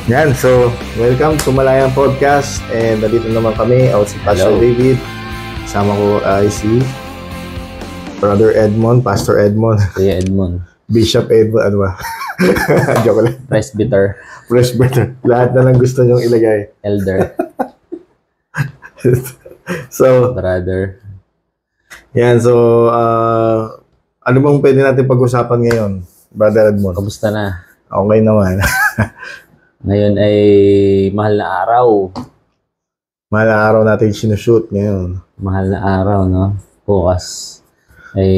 Yan, so welcome to Malayang Podcast and nandito naman kami, ako si Pastor Hello. David. Kasama ko ay si Brother Edmond, Pastor Edmond, Kuya Edmond. Bishop Edmond, ano ba? Joke lang. Presbyter. Presbyter. Lahat na lang gusto nyong ilagay. Elder. So, Brother. yan, so ano bang pwede natin pag-usapan ngayon, Brother Edmond? Kamusta na? Okay naman. Ngayon ay mahal na araw. Mahal na araw natin sinushoot ngayon. Mahal na araw, no? Bukas ay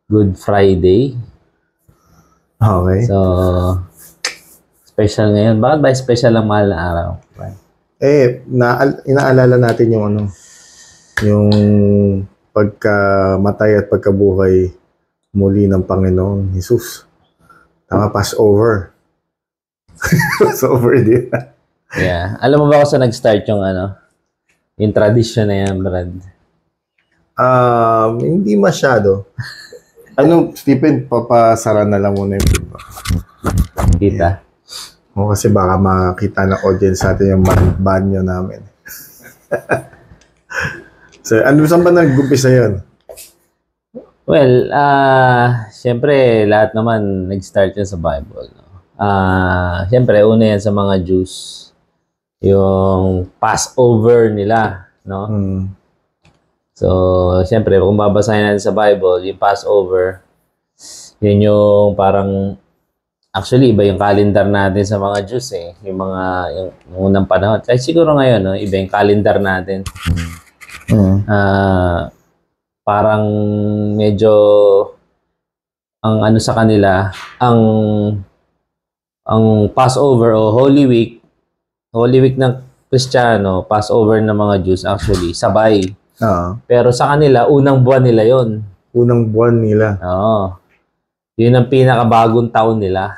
Good Friday. Okay. So, special ngayon. Bakit ba special ang mahal na araw? Inaalala natin yung yung pagkamatay at pagkabuhay muli ng Panginoong Jesus. Tama, Passover. Passover din. Yeah. Alam mo ba kung saan nag-start yung tradition na yan, Brad? Hindi masyado. Stephen, papasara na lang muna yung Kita? O kasi baka makita ng audience natin yung banyo namin. So, saan ba nag-umpisa yun? Well, siyempre, lahat naman nag-start yan sa Bible, no? Siyempre, una yan sa mga Jews. Yung Passover nila, no? So, siyempre, kung babasahin natin sa Bible, yung Passover, yun yung parang, actually, iba yung calendar natin sa mga Jews, eh. Yung unang panahon. Kahit siguro ngayon, no? Iba yung calendar natin. Parang medyo, ang ano sa kanila, ang Passover o Holy Week ng Kristiyano, Passover ng mga Jews, actually, sabay. Pero sa kanila, unang buwan nila yon. Unang buwan nila. Oo. Yun ang pinakabagong taon nila.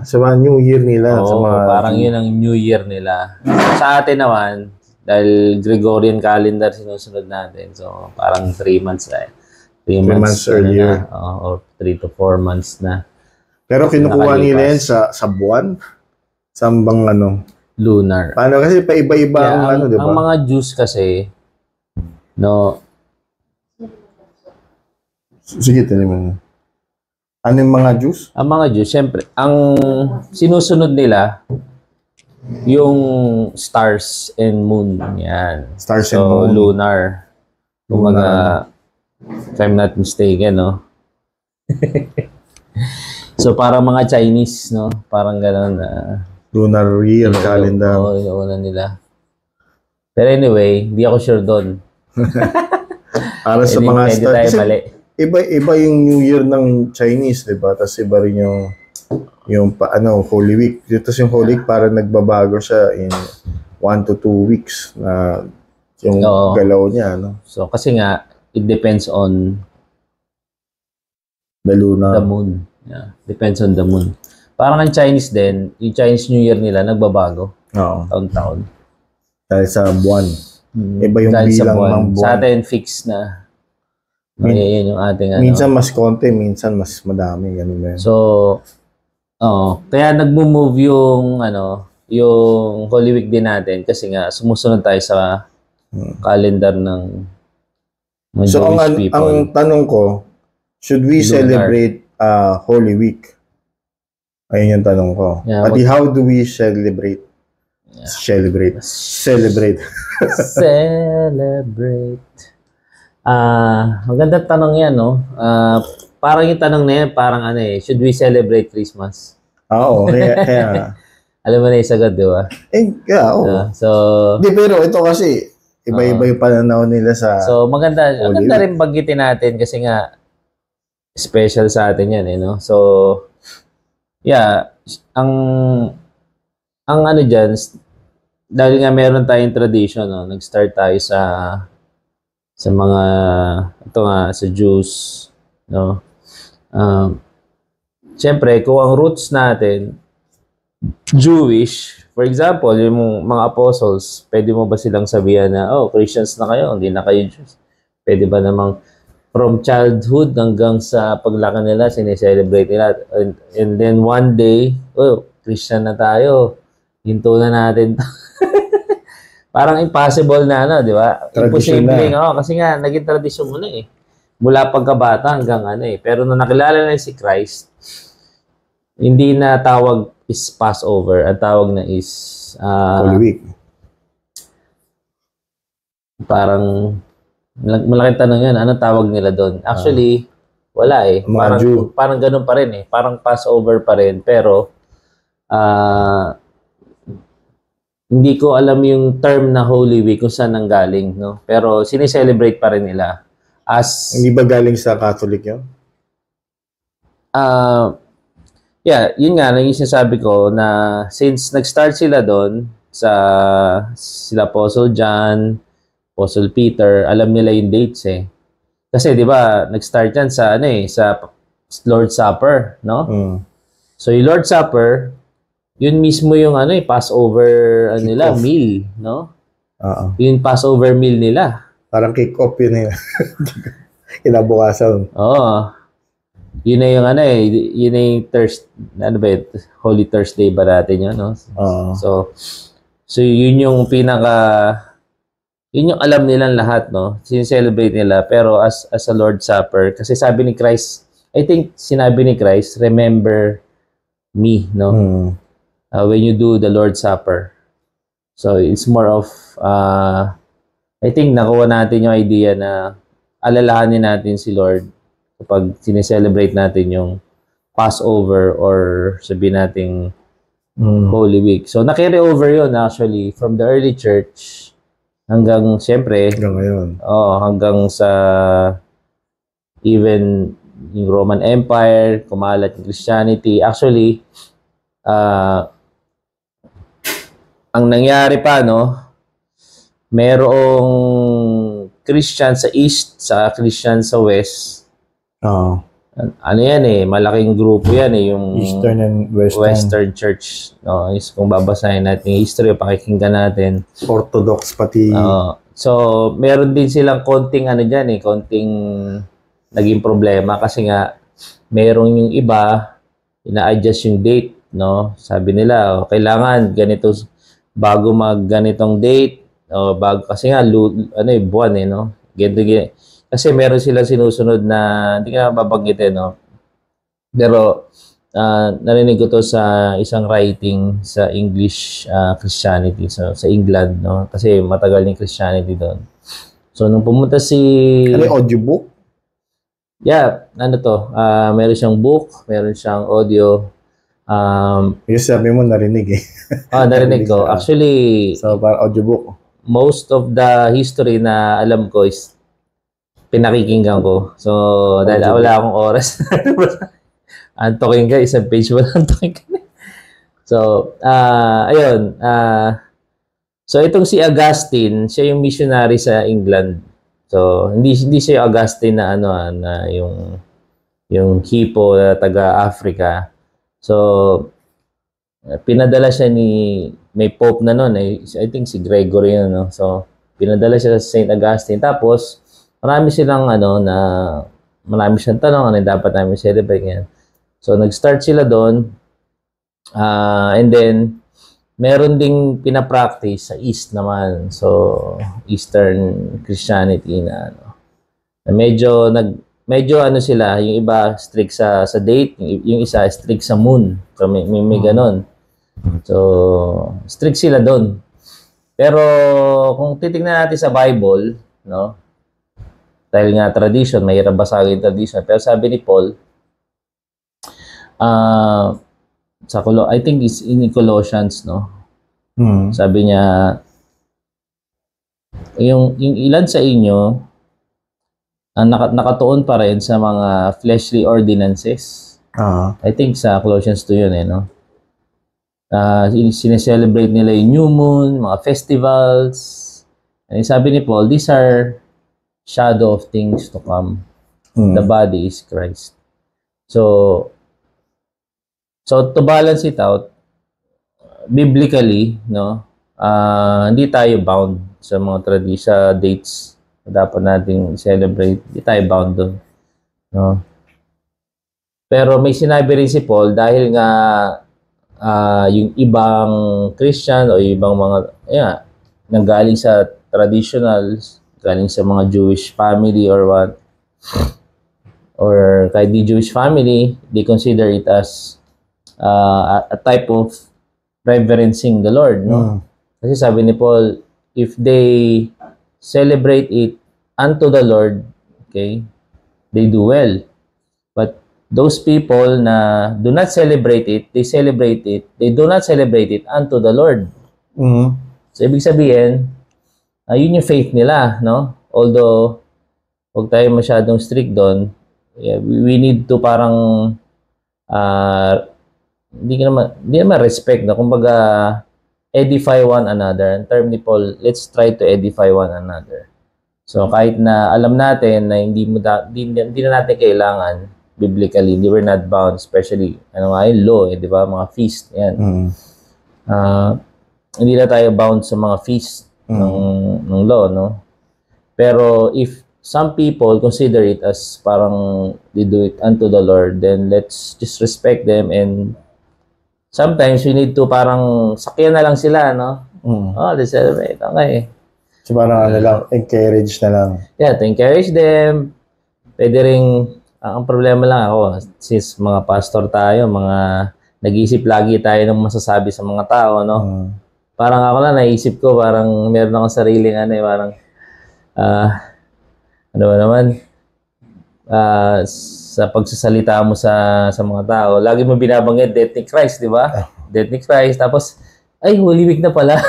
Sa mga New Year nila. Oo, parang yun ang New Year nila. Sa atin naman, dahil Gregorian calendar sinusunod natin, so parang 3 months na. 3 months earlier. Or 3 to 4 months na. Pero kinukuha nila yan sa buwan? Sa bang Lunar. Paano kasi paiba-iba ang di ba? Ang mga Jews kasi, no. Sige, tinan mo. Ano yung mga Jews? Ang mga Jews, syempre, ang sinusunod nila, yung stars and moon. Yan. Stars and moon. So, lunar. Kumaga, if I'm not mistaken, no? So, parang mga Chinese, no? Parang gano'n. Lunar year calendar. Oo, yung una nila. Pero anyway, hindi ako sure doon. Para sa mga stars. Kasi iba yung New Year ng Chinese, di ba? Tapos iba rin yung Holy Week. Tapos yung Holy Week parang nagbabago siya in 1 to 2 weeks na yung galaw niya, no? So, kasi nga, it depends on the lunar. The moon. Yeah, depends on the moon. Parang ang Chinese din, yung Chinese New Year nila nagbabago. Oo. Taon-taon. Dahil sa buwan. Iba yung dahil bilang ng buwan. Sa atin, fix na. Yan yung ating Minsan mas konti, minsan mas madami. Ganun na yun. So, kaya nagmo-move yung Holy Week din natin kasi nga sumusunod tayo sa calendar ng Jewish people. Ang tanong ko, should we celebrate Holy Week? Ayun yung tanong ko. Yeah, Pati how do we celebrate? Yeah. Celebrate. Magandang tanong yan, no? Parang yung tanong na yan, parang should we celebrate Christmas? Oo, kaya. Alam mo na yung sagot, di ba? Oo. So, pero ito kasi, iba-iba yung pananaw nila sa so, maganda rin banggitin natin kasi nga, special sa atin yan, no? So, yeah, ang dyan, dahil nga meron tayong tradition, no? Nag-start tayo sa mga, sa Jews, no? Siyempre, kung ang roots natin, Jewish, for example, yung mga apostles, pwede mo ba silang sabihan na, Christians na kayo, hindi na kayo Jews? Pwede ba namang from childhood hanggang sa paglaki nila, sineselebrate nila. And then one day, Christian na tayo. Hinto na natin to. Parang impossible na ano, di ba? Tradisyon Imposible, na. kasi nga, naging tradisyon mo na eh. Mula pagkabata hanggang ano eh. Pero nung nakilala na si Christ, hindi na tawag is Passover. Ang tawag na is Holy Week. parang malaking tanong yan. Anong tawag nila doon? Actually, wala eh. Mga Jew. Parang ganun pa rin eh. Parang Passover pa rin. Pero, hindi ko alam yung term na Holy Week kung saan nanggaling, no? Pero sineselebrate pa rin nila. Hindi ba galing sa Catholic yun? Yeah, yun nga, yung sinasabi ko na since nag-start sila doon sa sila Apostle John, Apostle Peter, alam nila yung dates eh. Kasi 'di ba, nag-start yan sa ano eh, sa Lord's Supper, no? So yung Lord's Supper, yun mismo yung ano eh, Passover nila, meal, no? Yung Passover meal nila. Parang kick-off yun eh. Kinabukasan. Oo. Yun na yung ano eh, yun na yung ano ba yun? Holy Thursday ba natin yun, no? So yun yung yun yung alam nilang lahat, no? Sincelebrate nila, pero as a Lord's Supper, kasi sabi ni Christ, I think sinabi ni Christ, remember me, no? When you do the Lord's Supper. So it's more of, I think nakuha natin yung idea na alalahanin natin si Lord kapag sineselebrate natin yung Passover or sabihin nating Holy Week. So na-carry over yun actually from the early church hanggang siyempre hanggang ngayon. Hanggang sa even yung Roman Empire, kumalat yung Christianity. Actually, ang nangyari pa, no, merong Christian sa East, sa Christian sa West. Ano yan eh, malaking grupo yan eh, yung Eastern and Western Church. No, kung babasahin natin yung history, pakikinggan natin. Orthodox pati. So, meron din silang konting ano dyan eh, konting naging problema kasi nga merong yung iba, ina-adjust yung date, no? Sabi nila, kailangan ganito, bago ganitong date, bago, kasi nga, buwan eh, no? Ganito. Kasi meron silang sinusunod na, hindi ka babanggitin, no? Pero, narinig ko to sa isang writing sa English Christianity, so, sa England, no? Kasi matagal yung Christianity doon. So, nung pumunta Ano yung audiobook? Yeah, ano to? Meron siyang book, meron siyang audio. Yung sabi mo, narinig eh. Narinig ko. Actually, so, parang audiobook. Most of the history na alam ko is pinakikinggan ko. So, dahil wala akong oras. Antokin ka, isang page mo lang antokin ka. So, ayun. So, itong si Augustine, siya yung missionary sa England. So, hindi siya yung Augustine na na yung Hippo na taga-Africa. So, pinadala siya may Pope na noon, I think si Gregory yun, no? So, pinadala siya sa St. Augustine. Tapos, marami siyang tanong, ano dapat namin celebrate yan. So, nag-start sila doon. And then, meron ding pinapractice sa East naman. So, Eastern Christianity na medyo sila, yung iba strict sa date, yung isa strict sa moon. So, may ganon. So, strict sila doon. Pero, kung titignan natin sa Bible, no, dahil nga tradition, mahirap basagin tradition. Pero sabi ni Paul, I think it's in Colossians, no? Sabi niya, yung ilan sa inyo, nakatuon pa rin sa mga fleshly ordinances. I think sa Colossians 2 yun, no? Sineselebrate nila yung new moon, mga festivals. And sabi ni Paul, these are shadow of things to come. The body is Christ. So to balance it out, biblically, no, hindi tayo bound sa mga sa dates na dapat nating celebrate. Hindi tayo bound doon, no. Pero may sinabi rin si Paul dahil nga yung ibang Christian o yung ibang mga nanggaling sa traditionals, galing sa mga Jewish family or what, or kahit di Jewish family, they consider it as a type of reverencing the Lord, no? Kasi sabi ni Paul, if they celebrate it unto the Lord, okay, they do well. But those people na do not celebrate it, they do not celebrate it unto the Lord. So, ibig sabihin, yun yung faith nila, no? Although, huwag tayo masyadong strict doon, we need to parang hindi naman respect na kumbaga edify one another. In term ni Paul, let's try to edify one another. So kahit na alam natin na hindi na natin kailangan biblically, hindi we're not bound, especially yung law, di ba, mga feast yan. Hindi na tayo bound sa mga feast ng law, no? Pero if some people consider it as parang they do it unto the Lord, then let's just respect them, and sometimes we need to parang sakyan na lang sila, no? Let's celebrate. Okay. So parang encourage na lang. Yeah, to encourage them. Pwede rin, ang problema lang ako, since mga pastor tayo, mga nag-iisip lagi tayo ng masasabi sa mga tao, no? Parang ako lang, naisip ko, parang meron akong sariling parang, sa pagsasalita mo sa mga tao, lagi mo binabanggit death ni Christ, di ba? Death ni Christ, tapos, ay, Holy Week na pala.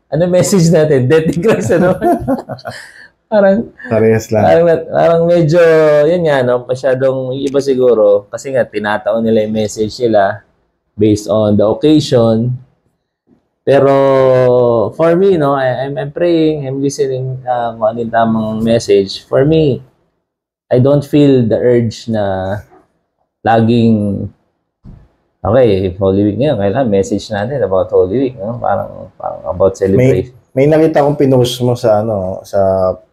Ano message natin? Death ni Christ, ano? Parang, parehas lang. Parang medyo, yun nga, no? Masyadong iba siguro, kasi nga, tinataon nila yung message nila based on the occasion. Pero, for me, no, I'm praying, I'm listening kung ano yung tamang message. For me, I don't feel the urge na laging, okay, Holy Week ngayon, kailangan message natin about Holy Week, no? Parang about celebration. May nakita kong pinost mo sa sa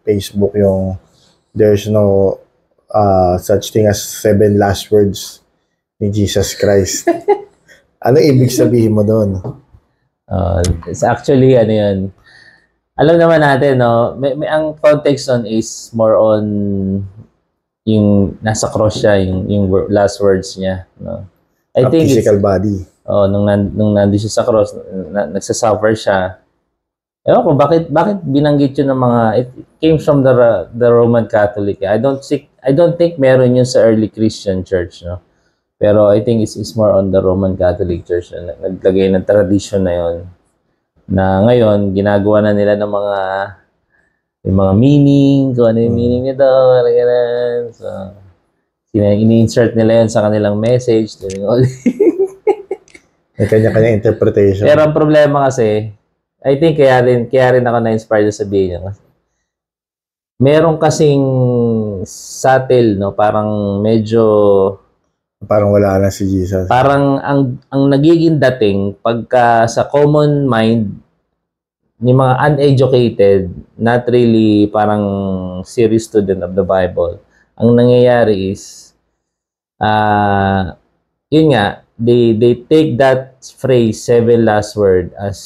Facebook yung there's no such thing as 7 last words ni Jesus Christ. Ano ibig sabihin mo doon? It's actually, yun. Alam naman natin, no? Ang context on is more on yung nasa cross siya, yung last words niya, no? I think physical body. Nung nandun siya sa cross, nagsasuffer siya. Ewan ko, bakit binanggit yun ng mga, it came from the Roman Catholic. I don't think meron yun sa early Christian church, no? Pero I think it's more on the Roman Catholic Church na naglagay ng tradition na yun. Na ngayon, ginagawa na nila ng yung mga meaning, kung ano yung meaning nito, ganun. So, ini-insert nila yun sa kanilang message. May kanya-kanya interpretation. Pero ang problema kasi, I think kaya rin ako na-inspired sa sabihin niya. Meron kasing subtle, no? Parang medyo parang wala na si Jesus. Parang ang nagiging dating pagka sa common mind ni mga uneducated, not really parang serious student of the Bible, ang nangyayari is yun nga, they take that phrase 7 last word as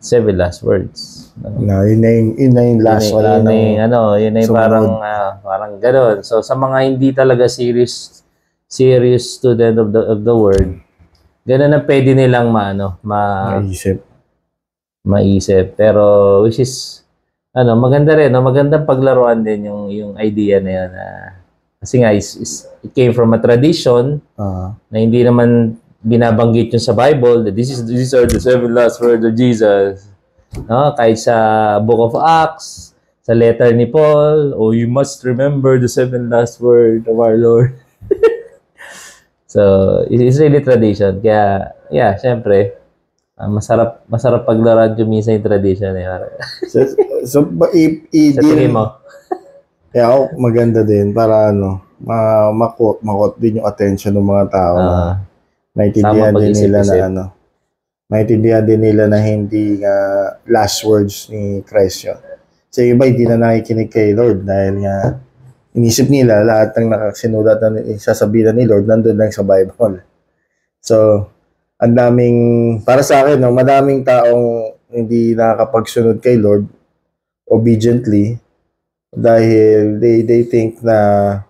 7 last words. No, yun na yung last wala nang yun na yung parang gano'n. So sa mga hindi talaga serious student of the word, gano'n na pwede nilang maisip. Pero which is maganda rin, no? Magandang paglaruan din yung idea na yun. Kasi nga it came from a tradition na hindi naman binabanggit yun sa Bible that these are the 7 last words of Jesus. No? Kahit sa Book of Acts, sa letter ni Paul, you must remember the 7 last words of our Lord. So, it's really tradition. Kaya, yeah, syempre, masarap paglaruan yung minsan yung tradition. So sa tingin mo? Yeah, maganda din para makot din yung attention ng mga tao. Naintindihan din nila naintindihan din nila na hindi last words ni Christ yun. Sa iba, hindi na nakikinig kay Lord dahil nga inisip nila lahat ng nakasinulat na sasabihin ni Lord nandun lang sa Bible. So, ang daming, para sa akin, no, madaming taong hindi nakakapagsunod kay Lord obediently dahil they think na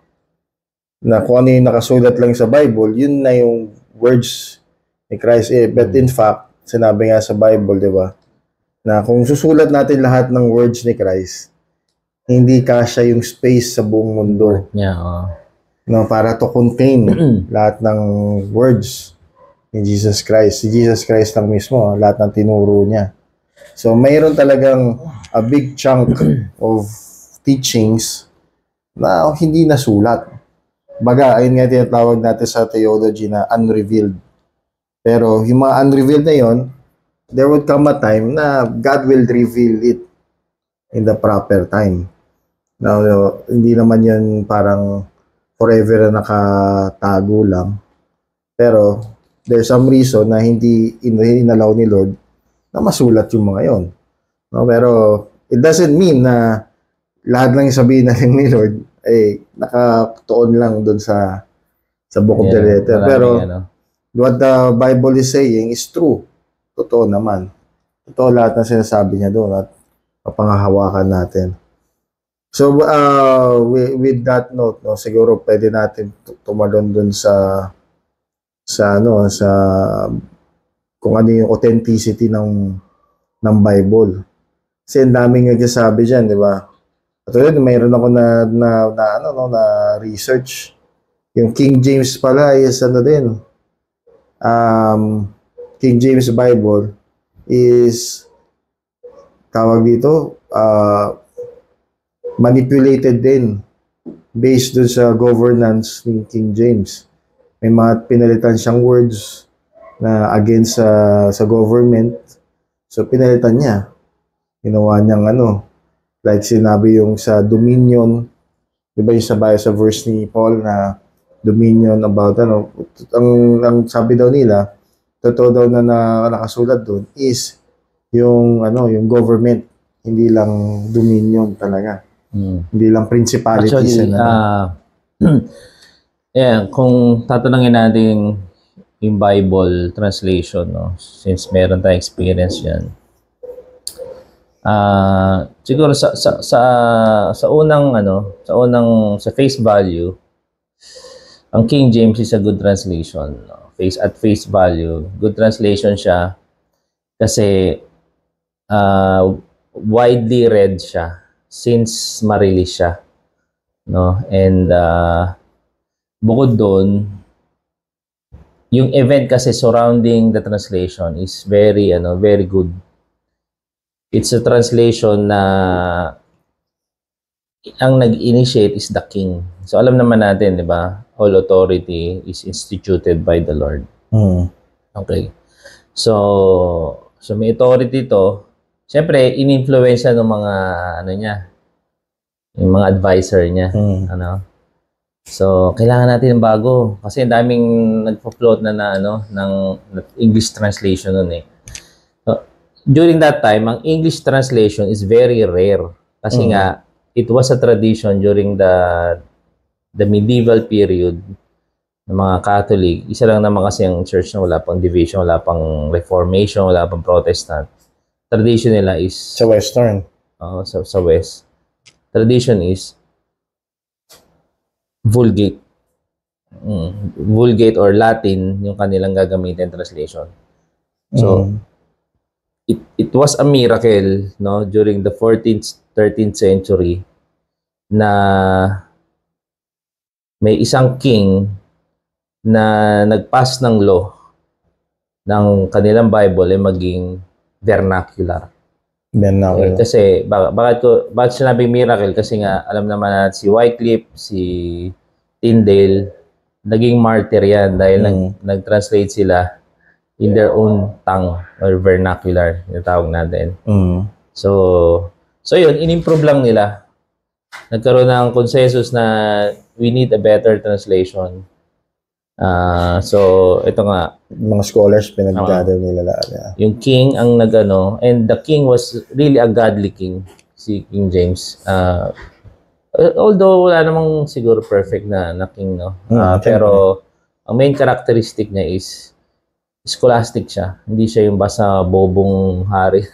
kung ano yung nakasulat lang sa Bible, yun na yung words ni Christ. But in fact, sinabi nga sa Bible, di ba, na kung susulat natin lahat ng words ni Christ, hindi kasya yung space sa buong mundo. Yeah, No, para to contain lahat ng words ni Jesus Christ. Si Jesus Christ lang mismo, lahat ng tinuro niya. So, mayroon talagang a big chunk of teachings na hindi nasulat. Baga, ayun nga tinatawag natin sa theology na unrevealed. Pero yung mga unrevealed na yon, there would come a time na God will reveal it in the proper time. Now, hindi naman yun parang forever na nakatago lang. Pero there's some reason na hindi inalaw ni Lord na masulat yung mga yon. No, pero it doesn't mean na lahat lang sabihin na ni Lord nakatuon lang doon sa book of the letter. Pero what the Bible is saying is true. Totoo naman. Totoo lahat ng sinasabi niya doon at papangahawakan natin. So with that note, no, siguro pwede natin tumalon doon sa kung ano yung authenticity ng Bible. Kasi ang daming nagsasabi diyan, di ba? At mayroon ako na research. Yung King James pala is din. King James Bible is tawag dito manipulated din based dun sa governance ni King James. May mga pinalitan siyang words na against sa government. So pinalitan niya. Ginawa niyang like sinabi yung sa dominion, di ba yung sa verse ni Paul na dominion about ang sabi daw nila, totoo daw na nakasulat doon is yung government, hindi lang dominion talaga. Hindi lang principalities. Actually, kung tatanungin natin yung Bible translation, no, since meron tayong experience yan, siguro sa unang sa face value, ang King James is a good translation, no? At face value, good translation siya kasi widely read siya since ma-release siya, no? And bukod doon, yung event kasi surrounding the translation is very good. It's a translation na ang nag-initiate is the king. So alam naman natin, di ba? All authority is instituted by the Lord. Okay. So may authority to. Siyempre, in-influensya ng mga yung mga advisor niya, So, kailangan natin ng bago kasi daming nagpo-float na ng English translation nun eh. So, during that time, ang English translation is very rare kasi nga it was a tradition during the medieval period ng mga Catholic. Isa lang naman kasi ang church na wala pang division, wala pang Reformation, wala pang Protestant. Tradition nila is sa Western. Sa West. Tradition is Vulgate. Vulgate or Latin yung kanilang gagamitin translation. So, it was a miracle, no, during the 14th, 13th century na may isang king na nag-pass ng law ng kanilang Bible ay maging vernacular. Kasi bakit sinabing miracle? Kasi nga alam naman natin si Wycliffe, si Tyndale, naging martyr yan dahil nag-translate sila in their own tongue or vernacular, yung tawag natin. So yun, in-improve lang nila. Nagkaroon ng consensus na we need a better translation. So ito nga, mga scholars pinag-gather nila lahat. Yung king ang and the king was really a godly king, si King James. Although wala namang siguro perfect na king, no. Pero ang main characteristic niya is scholastic siya. Hindi siya yung basta bobong hari.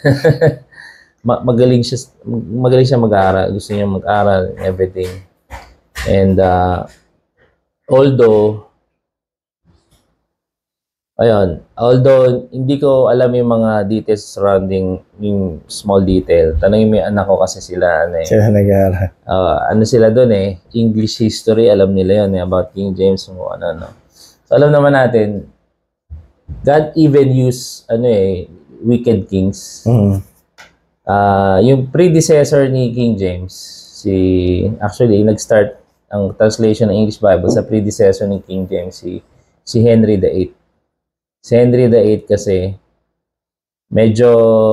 Magaling siya mag-aral. Gusto niya mag-aral and everything. And although hindi ko alam yung mga details surrounding yung small detail. Tanongin mo yung anak ko kasi sila Sila nag-aaral. ano sila doon English history, alam nila yun about King James mo ano. So alam naman natin, God even used wicked kings. Yung predecessor ni King James, actually nag-start ang translation ng English Bible sa predecessor ni King James, si Henry VIII. Si Henry VIII kasi medyo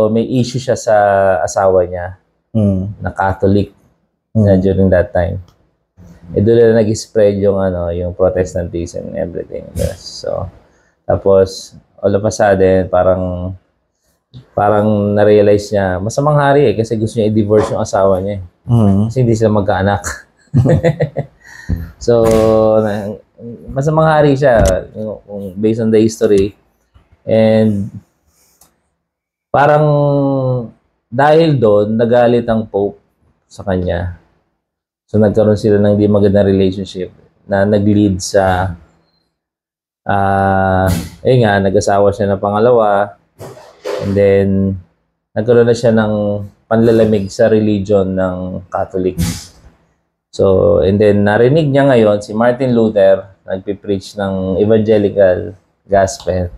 may issue siya sa asawa niya na Catholic na during that time. Doon na nag-spread yung Protestantism and everything. So, tapos all of a sudden parang na-realize niya, masamang hari kasi gusto niya i-divorce yung asawa niya. Kasi hindi sila magkaanak. So, masamang hari siya based on the history. And parang dahil doon, nagalit ang Pope sa kanya. So, nagkaroon sila ng di magandang relationship na nag-lead sa nag-asawa siya ng pangalawa. And then, nagkaroon na siya ng panlalamig sa religion ng Catholics. So, and then, narinig niya ngayon, si Martin Luther, nagpipreach ng evangelical gospel.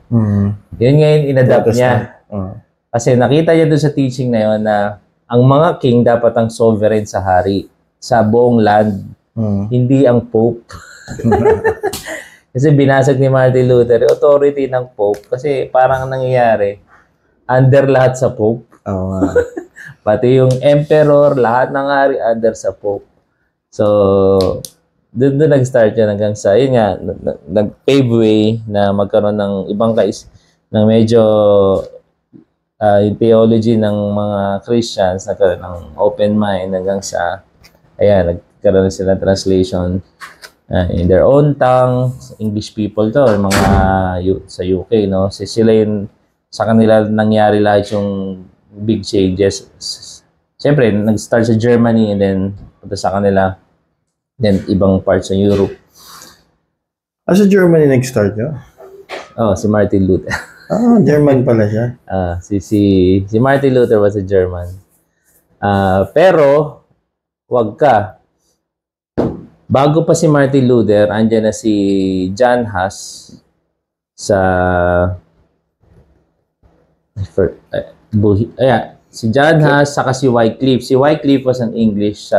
Yun ngayon, inadapt niya. Kasi nakita niya doon sa teaching na yun na ang mga king dapat ang sovereign sa hari, sa buong land, hindi ang Pope. Kasi binasag ni Martin Luther, authority ng Pope, kasi parang nangyayari, under lahat sa Pope. Pati yung emperor, lahat ng hari, under sa Pope. So, doon nag-start yan hanggang sa, yun nga, nag-pave way na magkaroon ng ibang ng medyo yung theology ng mga Christians, nagkaroon ng open mind hanggang sa, nagkaroon sila translation in their own tongue. English people to, mga sa UK, no? Sila yun, sa kanila nangyari lahat yung big changes. Siyempre, nag-start sa Germany and then punta sa kanila. Then, ibang parts ng Europe. Sa Germany nag-start yun? Si Martin Luther. German pala siya. Si Martin Luther was a German. Pero, wag ka. Bago pa si Martin Luther, andyan na si John Huss sa si John Huss saka si Wycliffe. Si Wycliffe was an English,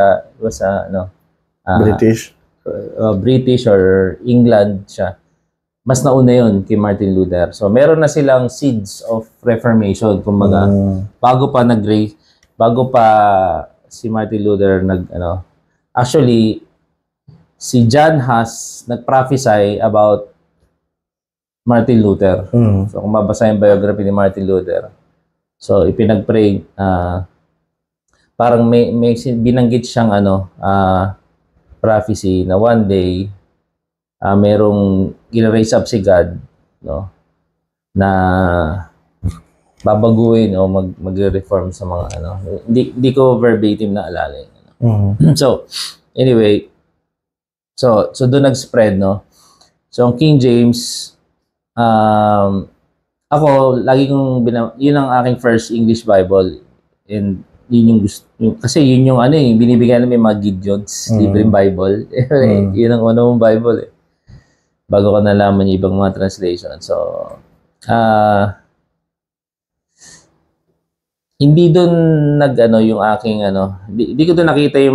British or England siya. Mas nauna yun kay Martin Luther. So, meron na silang seeds of Reformation. Kumbaga, bago pa si Martin Luther actually, si John Huss nag-prophesy about Martin Luther. So, kung mabasa yung biography ni Martin Luther, so, ipinag-pray, parang may binanggit siyang prophecy na one day merong gina-raise up si God, no, na babaguhin o mag-reform sa mga hindi ko verbatim na alala. So anyway, so doon nag-spread, no. So ang King James, ako lagi kong yun ang aking first English Bible, and yun kasi yun yung binibigyan namin mga Gideons, libreng Bible. Yun ang una mong Bible bago ko nalaman yung ibang mga translation. So, hindi doon yung aking hindi ko doon nakita yung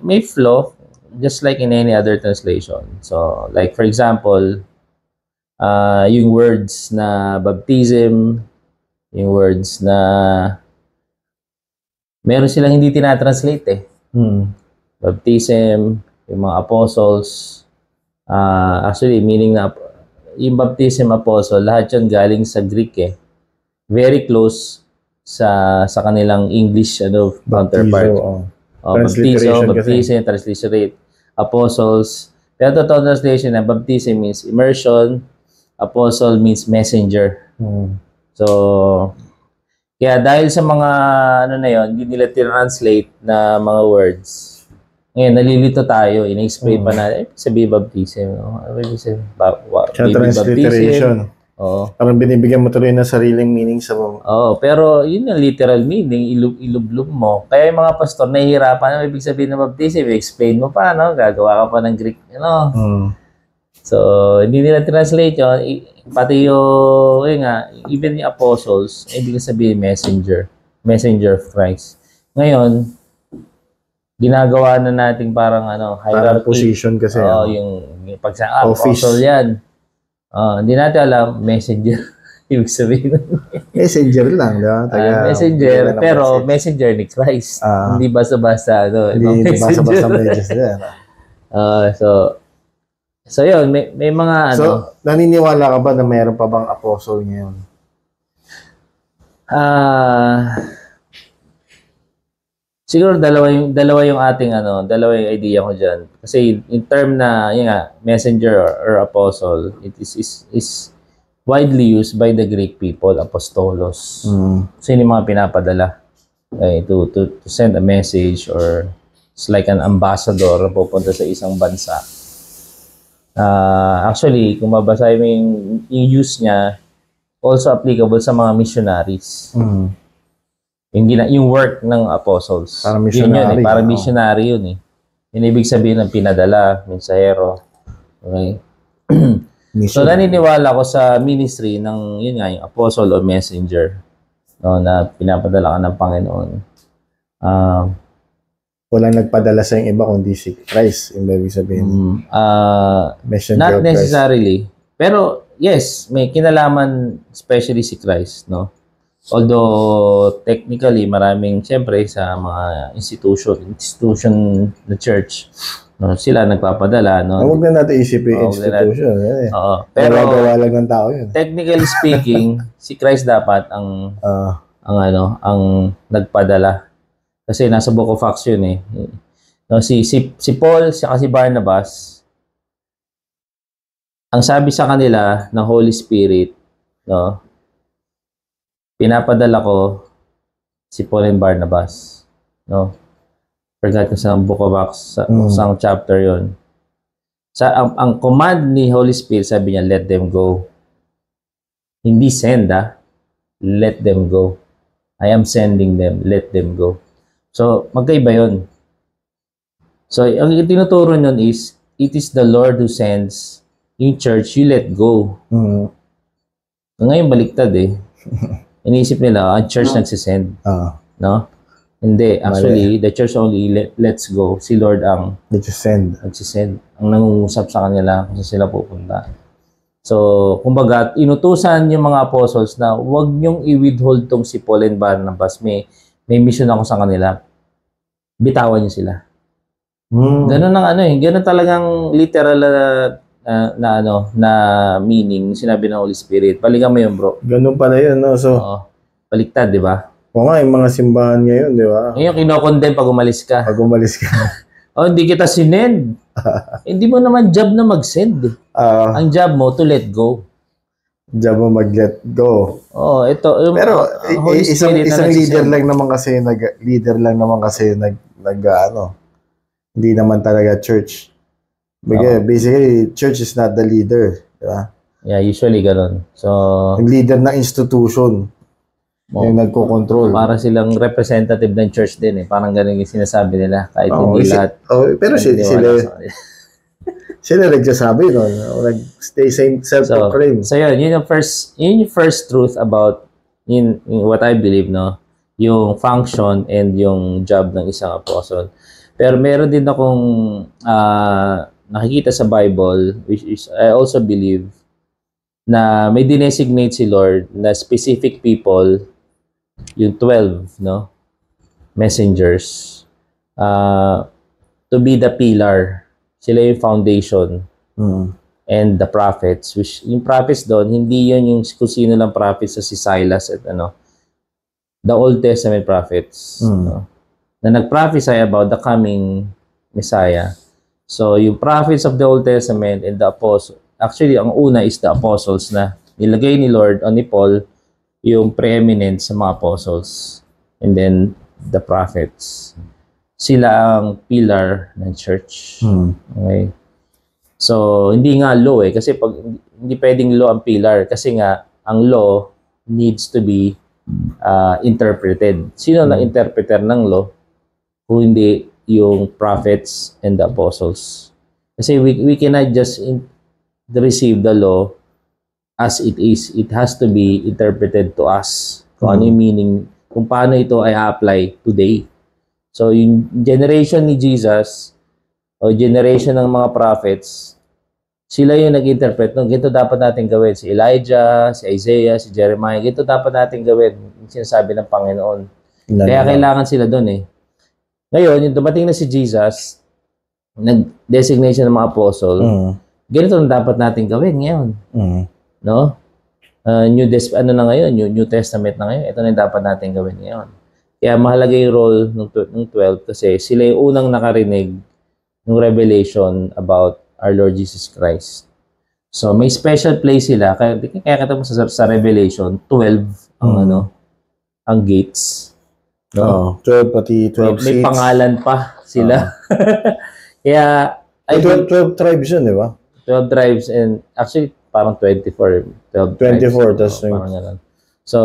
may flaw, just like in any other translation. So, like for example, yung words na baptism, yung words na meron silang hindi tinatranslate Baptism, yung mga apostles, actually meaning na yung baptism, apostle, lahat yun galing sa Greek very close sa kanilang English counterpart. Baptism, transliterate, apostles. Pero total translation na baptism means immersion, apostle means messenger. Mm. So, kaya dahil sa mga ano na yon, hindi nila translate na mga words. Ngayon, nalilito tayo. In-explain pa na, sabi baptism. No? Ano ba yung sabi? Kaya transliteration. Oo. Parang binibigyan mo tuloy ng sariling meaning sa mga. Oo, pero yun ang literal meaning, ilublob mo. Kaya yung mga pastor, nahihirapan na ibig sabihin ng baptism, explain mo pa, no? Gagawa ka pa ng Greek, So, hindi nila translate yun. Pati yung, yun nga, even yung apostles, ibig sabihin messenger of Christ. Ngayon, ginagawa na natin parang hierarchy. Parang position kasi. Oo, yung pag sa apostle yan. Hindi natin alam, messenger. Ibig sabihin. Messenger lang, di ba? Messenger, pero messenger ni Christ. Hindi basta-basta. Hindi basta-basta messenger. So yun, may mga So, naniniwala ka ba na mayroon pa bang apostle ngayon? Siguro dalawa yung ating dalawa yung idea ko diyan. Kasi in term na yun nga, messenger or apostle, it is widely used by the Greek people, apostolos. So yun yung mga pinapadala to send a message, or it's like an ambassador na pupunta sa isang bansa. Actually, kung mabasahin mo yung use niya, also applicable sa mga missionaries. Yung work ng apostles. Parang missionary. Parang missionary yun eh. Yung ibig sabihin ng pinadala, mensahero. Okay? So, naniniwala ko sa ministry ng, yun nga, yung apostle o messenger, no, na pinapadala ka ng Panginoon. Walang nagpadala sa yung iba kundi si Christ. Yung ibig sabihin. Messenger Not of Christ. necessarily. Pero, yes, may kinalaman especially si Christ, no? Although, technically, maraming, siyempre, sa mga institution na church, no, sila nagpapadala, no? Huwag na natin isipin institution. Pero, gawa lang ng tao yun. Technically speaking, si Christ dapat ang nagpadala. Kasi nasa Book of Acts yun eh. No, si Paul, si Barnabas, ang sabi sa kanila ng Holy Spirit, no, pinapadala ko si Paul and Barnabas. No? Forgot ko sa Book of Acts, sa chapter yon. Ang command ni Holy Spirit, sabi niya, let them go. Hindi send, let them go. I am sending them, let them go. So, magkaiba yun. So, ang tinuturo nun is, it is the Lord who sends. In church, you let go. Ngayon, baliktad eh. Inisip nila, ang church nagsisend. No? Hindi. Actually, the church only lets go. Si Lord ang nagsisend. Ang nangungusap sa kanila kung sila pupunta. So, kumbaga, inutusan yung mga apostles na huwag niyong i-withhold tong si Paul and Barnabas. May mission ako sa kanila. Bitawan niyo sila. Ganun ang ganun talagang literal na meaning sinabi ng Holy Spirit. Balikan mo yun, bro. Ganun pala yun, no? So, baliktad, di ba? Oo nga, yung mga simbahan ngayon, di ba? Ngayon, kinokondem pag umalis ka. Hindi kita sinend. Hindi mo naman job na mag-send. Ang job mo, to let go. Job mo mag-let go. Ito. Pero, isang leader lang naman kasi hindi naman talaga church. Basically, church is not the leader. Diba? Yeah, usually ganun. So, yung leader ng institution yung nagko-control. Para silang representative ng church din eh. Parang ganun yung sinasabi nila. Kahit hindi lahat. Pero sila nagsasabi, no? Stay self-proclaimed. So yun yung first truth about what I believe, no? Yung function and yung job ng isang apostle. Pero meron din akong nakikita sa Bible, which is I also believe na may dinesignate si Lord na specific people, yung 12, no, messengers, to be the pillar. Sila yung foundation. And the prophets, which yung prophets doon, hindi yun yung kung sino lang prophets sa si Silas at the Old Testament prophets, no, na nag-prophesy about the coming Messiah. So, yung prophets of the Old Testament and the Actually, ang una is the apostles na nilagay ni Lord o ni Paul yung preeminent sa mga apostles. And then, the prophets. Sila ang pillar ng church. Okay? So, hindi nga law kasi pag hindi pwedeng law ang pillar kasi nga ang law needs to be interpreted. Sino na interpreter ng law kung hindi yung prophets and the apostles? Kasi we cannot just receive the law as it is. It has to be interpreted to us. Kung ano yung meaning, kung paano ito ay apply today. So, yung generation ni Jesus o generation ng mga prophets, sila yung nag-interpret ng ganito dapat natin gawin. Si Elijah, si Isaiah, si Jeremiah, ganito dapat natin gawin. Yung sinasabi ng Panginoon. Kaya kailangan sila doon eh. Ngayon, yung dumating na si Jesus, nag-designation ng mga apostle, ganito na dapat natin gawin ngayon. No? New Testament na ngayon, ito na yung dapat natin gawin ngayon. Kaya mahalaga yung role ng 12 kasi sila yung unang nakarinig ng revelation about our Lord Jesus Christ. So, may special place sila. Kaya kita mo sa Revelation, 12 ang gates. No? 12 pati 12 may seats. Pangalan pa sila. Kaya, 12 tribes yun, di ba? 12 tribes and actually, parang 24. 12 tribes. Parang gano'n. So,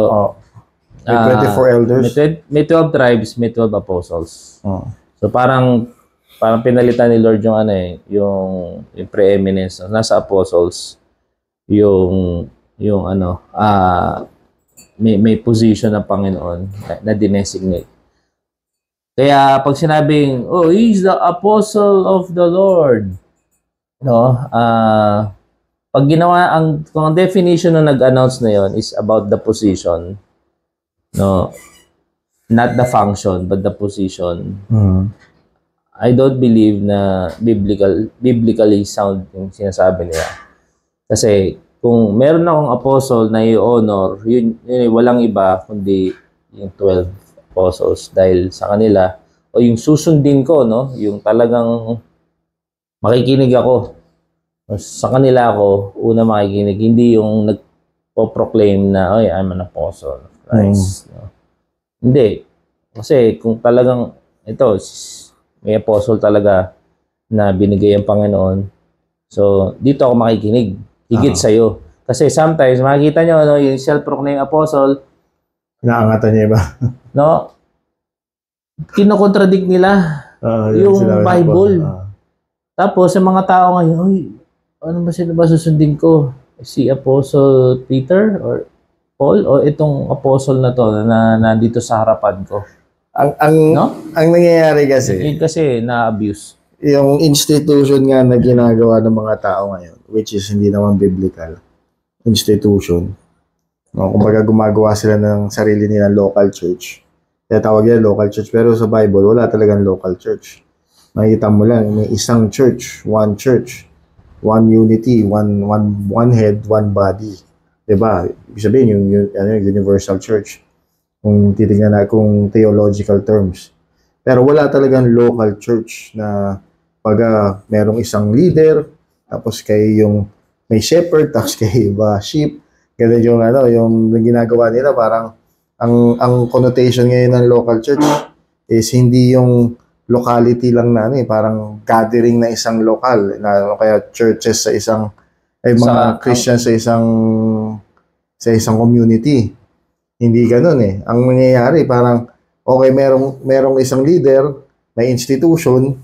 may 24 elders. May 12 tribes, may 12 apostles. So, parang pinalitan ni Lord yung yung preeminence. Nasa apostles, may position ng Panginoon na dinesignate. Kaya pag sinabing, he's the apostle of the Lord. No? Pag ginawa kung ang definition ng nag-announce na yon is about the position, no, not the function but the position. I don't believe na biblically sound yung sinasabi nila. Kasi kung meron akong apostle na i-honor, yun walang iba kundi yung 12 apostles dahil sa kanila o yung susundin ko, no, yung talagang makikinig ako. Sa kanila ako una makikinig, hindi yung nagpo-proclaim na I'm an apostle of Christ. No? Hindi. Kasi kung talagang may apostle talaga na binigay ang Panginoon. So, dito ako makikinig. Higit sa'yo. Kasi sometimes, makikita nyo, yung self-proclaimed apostle, inaangatan niya iba. No? Kinokontradict nila yung Bible. Tapos, sa mga tao ngayon, ano ba sila ba susundin ko? Si Apostle Peter or Paul o itong apostle na to na nandito sa harapan ko? Ang nangyayari kasi, yun kasi na-abuse. Yung institution nga na ginagawa ng mga tao ngayon, which is hindi naman biblical institution. No, kumbaga gumagawa sila ng sarili nilang local church. Kaya tawag yan local church. Pero sa Bible, wala talagang local church. Makikita mo lang, may isang church, one unity, one head, one body. Diba? Ibig sabihin, yung universal church. Kung titignan na kung theological terms. Pero wala talagang local church na pag merong isang leader, tapos yung may shepherd, tapos iba sheep. Ganun yung ginagawa nila, parang ang connotation ngayon ng local church is hindi yung locality lang parang gathering na isang lokal, kaya churches sa isang, mga Christians sa isang community. Hindi ganun Ang nangyayari, parang, merong isang leader, may institution.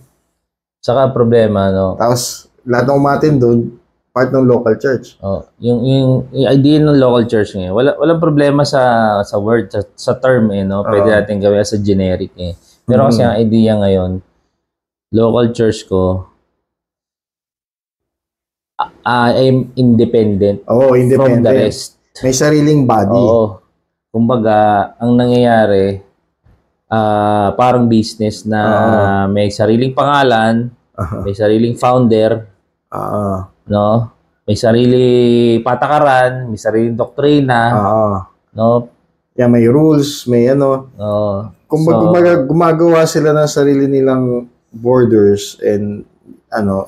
Saka problema, no? Tapos, lahat ng umatin doon, part ng local church. Yung idea ng local church ngayon, walang problema sa word, sa term, no? Pwede natin gawin as a generic, Pero kasi ang idea ngayon, local church ko, I'm independent, independent from the rest. May sariling body. Kumbaga, ang nangyayari, parang business na may sariling pangalan, may sariling founder, no? May sariling patakaran, may sariling doktrina, no? May rules, may gumagawa sila ng sarili nilang borders and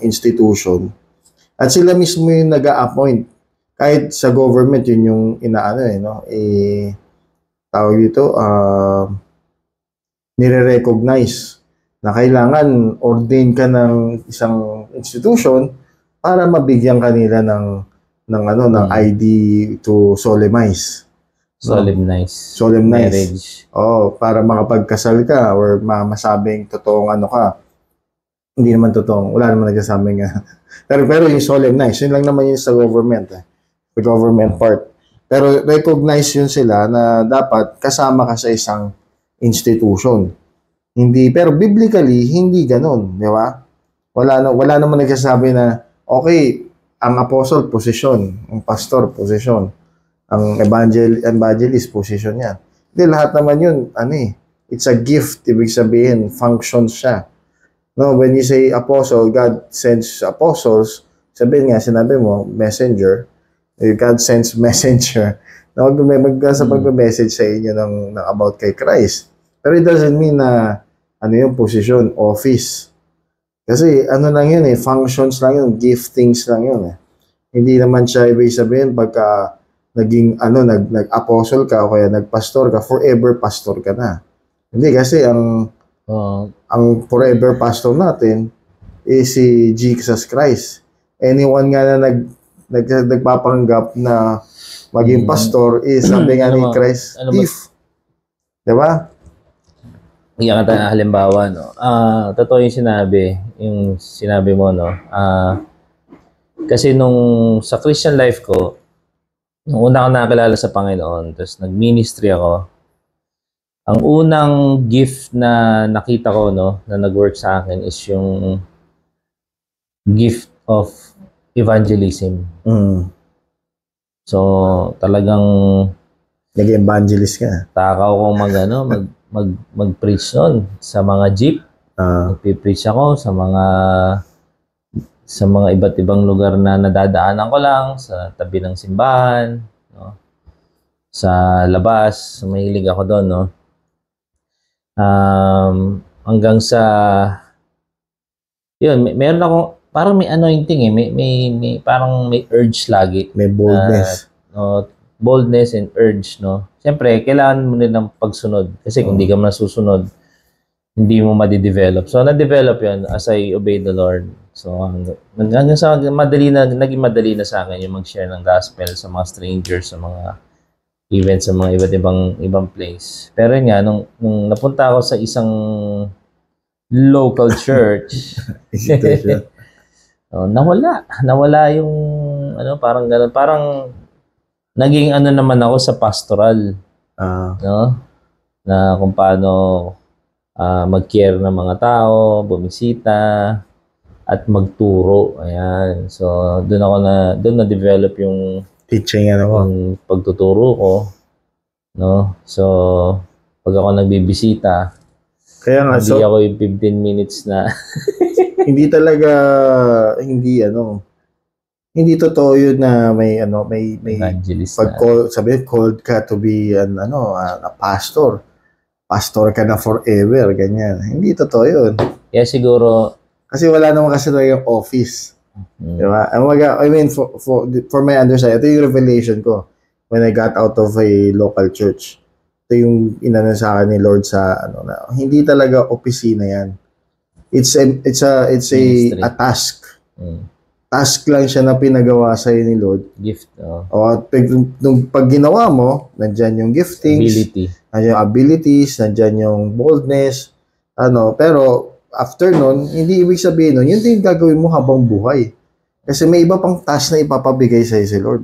institution. At sila mismo yung nag-a-appoint. Kahit sa government, yun yung inaano no? Tawag dito, nire-recognize na kailangan ordain ka ng isang institution para mabigyan kanila ng ID to solemnize. Solemnize. Marriage. Para makapagkasal ka or masabing totoong ka. Hindi naman totoong, wala naman nagsasabing pero yung solemnize, yun lang naman yung sa government, the government part. Pero recognize yun sila na dapat kasama ka sa isang institution. Pero biblically, hindi ganun, di ba? Wala naman nagsasabi na, okay, ang apostle, posisyon, ang pastor, posisyon, ang evangelist, posisyon yan. Hindi, lahat naman yun, it's a gift, ibig sabihin, functions siya. No, when you say apostle, God sends apostles, sinabi mo, messenger, God sends messenger, na magme-message sa inyo ng about kay Christ. Pero it doesn't mean na yung position, office. Kasi lang yun functions lang yun, giftings lang yun Hindi naman siya ibig sabihin pagka naging nag-apostle ka o kaya nagpastor ka, forever pastor ka na. Hindi kasi ang forever pastor natin is si Jesus Christ. Anyone nga na nagpapanggap na maging pastor is sabi nga ni Christ, thief. Diba? Bigyan ka tayo ng halimbawa, no? Totoo yung sinabi mo, no? Kasi sa Christian life ko, nung una ako nakakilala sa Panginoon, tapos nag-ministry ako, ang unang gift na nakita ko, no, na nag-work sa akin is yung gift of evangelism. So, talagang nag-evangelist ka. Takaw kong mag-preach noon sa mga jeep. Nagpi-preach ako sa mga iba't ibang lugar na nadadaanan ko lang, sa tabi ng simbahan, no? Sa labas, mahilig ako doon, no? Hanggang sa yun, meron ako parang may anointing may parang may urge lagi, may boldness, boldness and urge, no. Siyempre kailangan mo din ng pagsunod kasi kung hindi ka masusunod hindi mo ma-develop. So na-develop yun as I obey the Lord. So hanggang sa naging madali na sa akin yung mag-share ng gospel sa mga strangers, sa mga events, sa mga iba't ibang place. Pero yun nga, nung napunta ako sa isang local church, nawala yung parang gano'n. Parang naging naman ako sa pastoral, no? Na kung paano mag-care ng mga tao, bumisita, at magturo. Ayan. So doon na-develop yung teaching yung pagtuturo ko, no? So pag ako nagbibisita, kaya nga hindi ako yung 15 minutes na hindi talaga hindi totoo yun na may evangelist called ka to be a pastor ka na forever, ganyan. Hindi totoo yun. Yeah, siguro kasi wala naman kasi talagang office. Diba? I mean, for my understanding, ito yung revelation ko when I got out of a local church. Ito yung inano sa akin ni Lord sa na hindi talaga opisina yan. It's a task. Task lang siya na pinagawa sa ni Lord. Gift. Nung pag ginawa mo, nandiyan yung giftings, nandiyan yung abilities, nandiyan yung boldness, pero after nun, hindi ibig sabihin nun, yun din gagawin mo habang buhay. Kasi may iba pang task na ipapabigay sa'yo si Lord.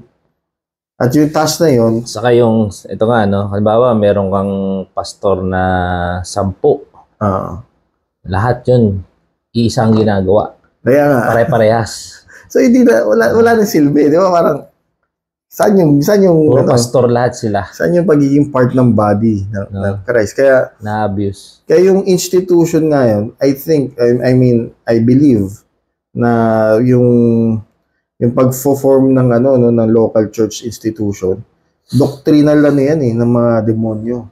At yung task na yun, saka ito nga, halimbawa, meron kang pastor na 10. Lahat yun, iisang ginagawa. Kaya nga. Pare-parehas. So, hindi wala na silbi. Di ba? Parang, saan yung puro pastor lahat sila. Saan yung pagiging part ng body ng Christ? Kaya, na-abuse. Kaya yung institution nga yun, I believe na yung pag-form ng ng local church institution, doctrinal yan ng mga demonyo.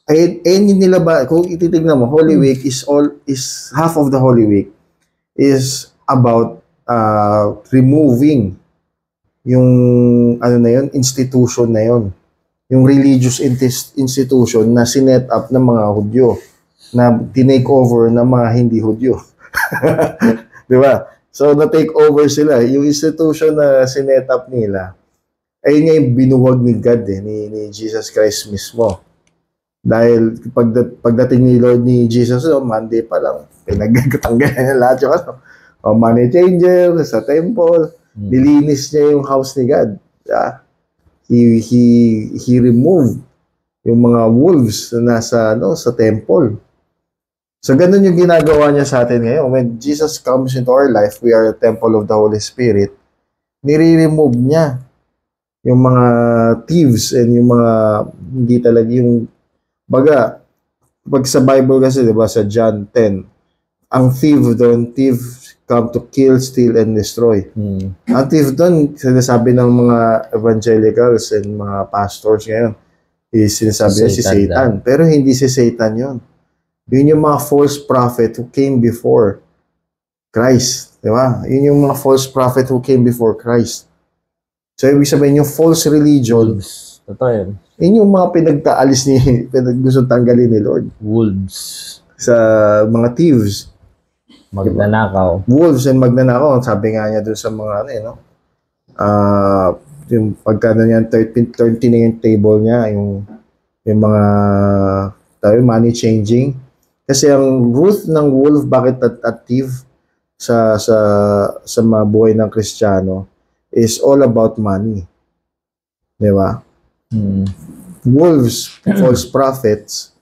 Hindi nila ba, kung ititignan mo, Holy Week is half of the Holy Week is about removing yung ano na yun, institution na yun. Yung religious institution na sinet up ng mga Hudyo na tinake over ng mga hindi Hudyo. Di ba? So, na-take over sila. Yung institution na sinet up nila, ayun nga yung binuwag ni God, ni Jesus Christ mismo. Dahil pagdating ni Lord ni Jesus, Monday pa lang, pinagkatanggalan niya lahat yung money changer sa temple. Nilinis niya yung house ni God. Yeah. He removed yung mga wolves na nasa sa temple. So, ganun yung ginagawa niya sa atin ngayon. When Jesus comes into our life, we are a temple of the Holy Spirit, nire-remove niya yung mga thieves and yung mga hindi talaga yung baga, pag sa Bible kasi, di ba, sa John 10, ang thief come to kill, steal, and destroy. Ang thief doon, sinasabi ng mga evangelicals and mga pastors ngayon, sinasabi niya si Satan. Pero hindi si Satan yun. Yun yung mga false prophet who came before Christ. Di ba? Yun yung mga false prophet who came before Christ. So, ibig sabihin yung false religion, totoo yun. Yun yung mga pinagtaalis gusto tanggalin ni Lord. Wolves. Sa mga thieves. Magnanakaw. Wolves and magnanakaw. Sabi nga niya doon sa mga yung pagkano niya, 30 na yung table niya, yung mga money changing. Kasi ang root ng wolf, bakit at thief sa mga buhay ng Kristiyano is all about money. Di ba? Wolves, false prophets,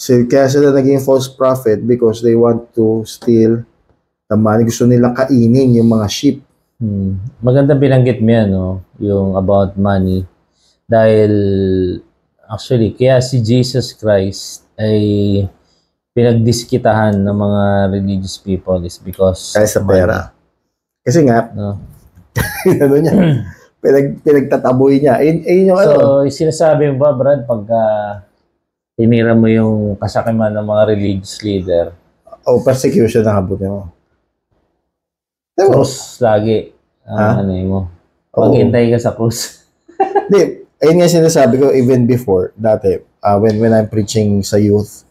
kaya sila naging false prophet because they want to steal the money. Gusto nila kainin yung mga sheep. Magandang binanggit mo yan, no? Yung about money. Dahil, actually, kaya si Jesus Christ ay pinagdiskitahan ng mga religious people is because kaya sa pera. Kasi nga, no? ano niya, pinagtataboy niya. Yung so, sinasabi mo ba, Brad, pagka tinira mo yung kasakiman ng mga religious leader? Persecution na habutin mo. Cross lagi. Ano mo? Maghintay ka sa cross. Hindi, ayun nga sinasabi ko even before, dati, when I'm preaching sa youth,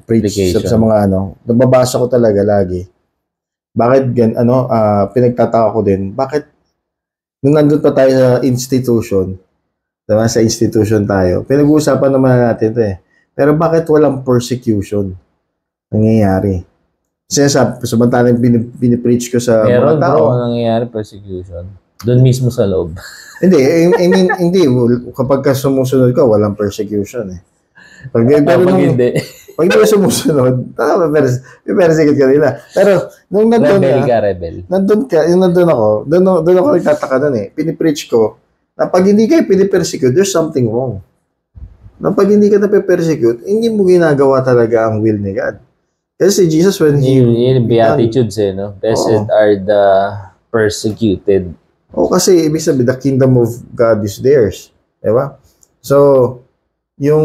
preach sa mga nababasa ko talaga lagi. Bakit pinagtataka ko din, bakit nung nandun pa tayo sa institution, diba, sa institution tayo, pinag-uusapan naman natin ito pero bakit walang persecution nangyayari? Samantalang pinipreach ko sa mga tao. Meron nangyayari persecution. Doon mismo sa loob. Hindi, hindi. Kapag sumusunod ka, walang persecution Pag hindi ka sumusunod, may-persecute ka nila. Pero, nung nandun nandun ako nagtataka nun pinipreach ko, na pag hindi kayo pinipersecute, there's something wrong. Na pag hindi ka nape-persecute, hindi mo ginagawa talaga ang will ni God. Kasi si Jesus, when Yung Beatitudes no? Blessed are the persecuted. Kasi ibig sabihin, the kingdom of God is theirs. Diba? So, yung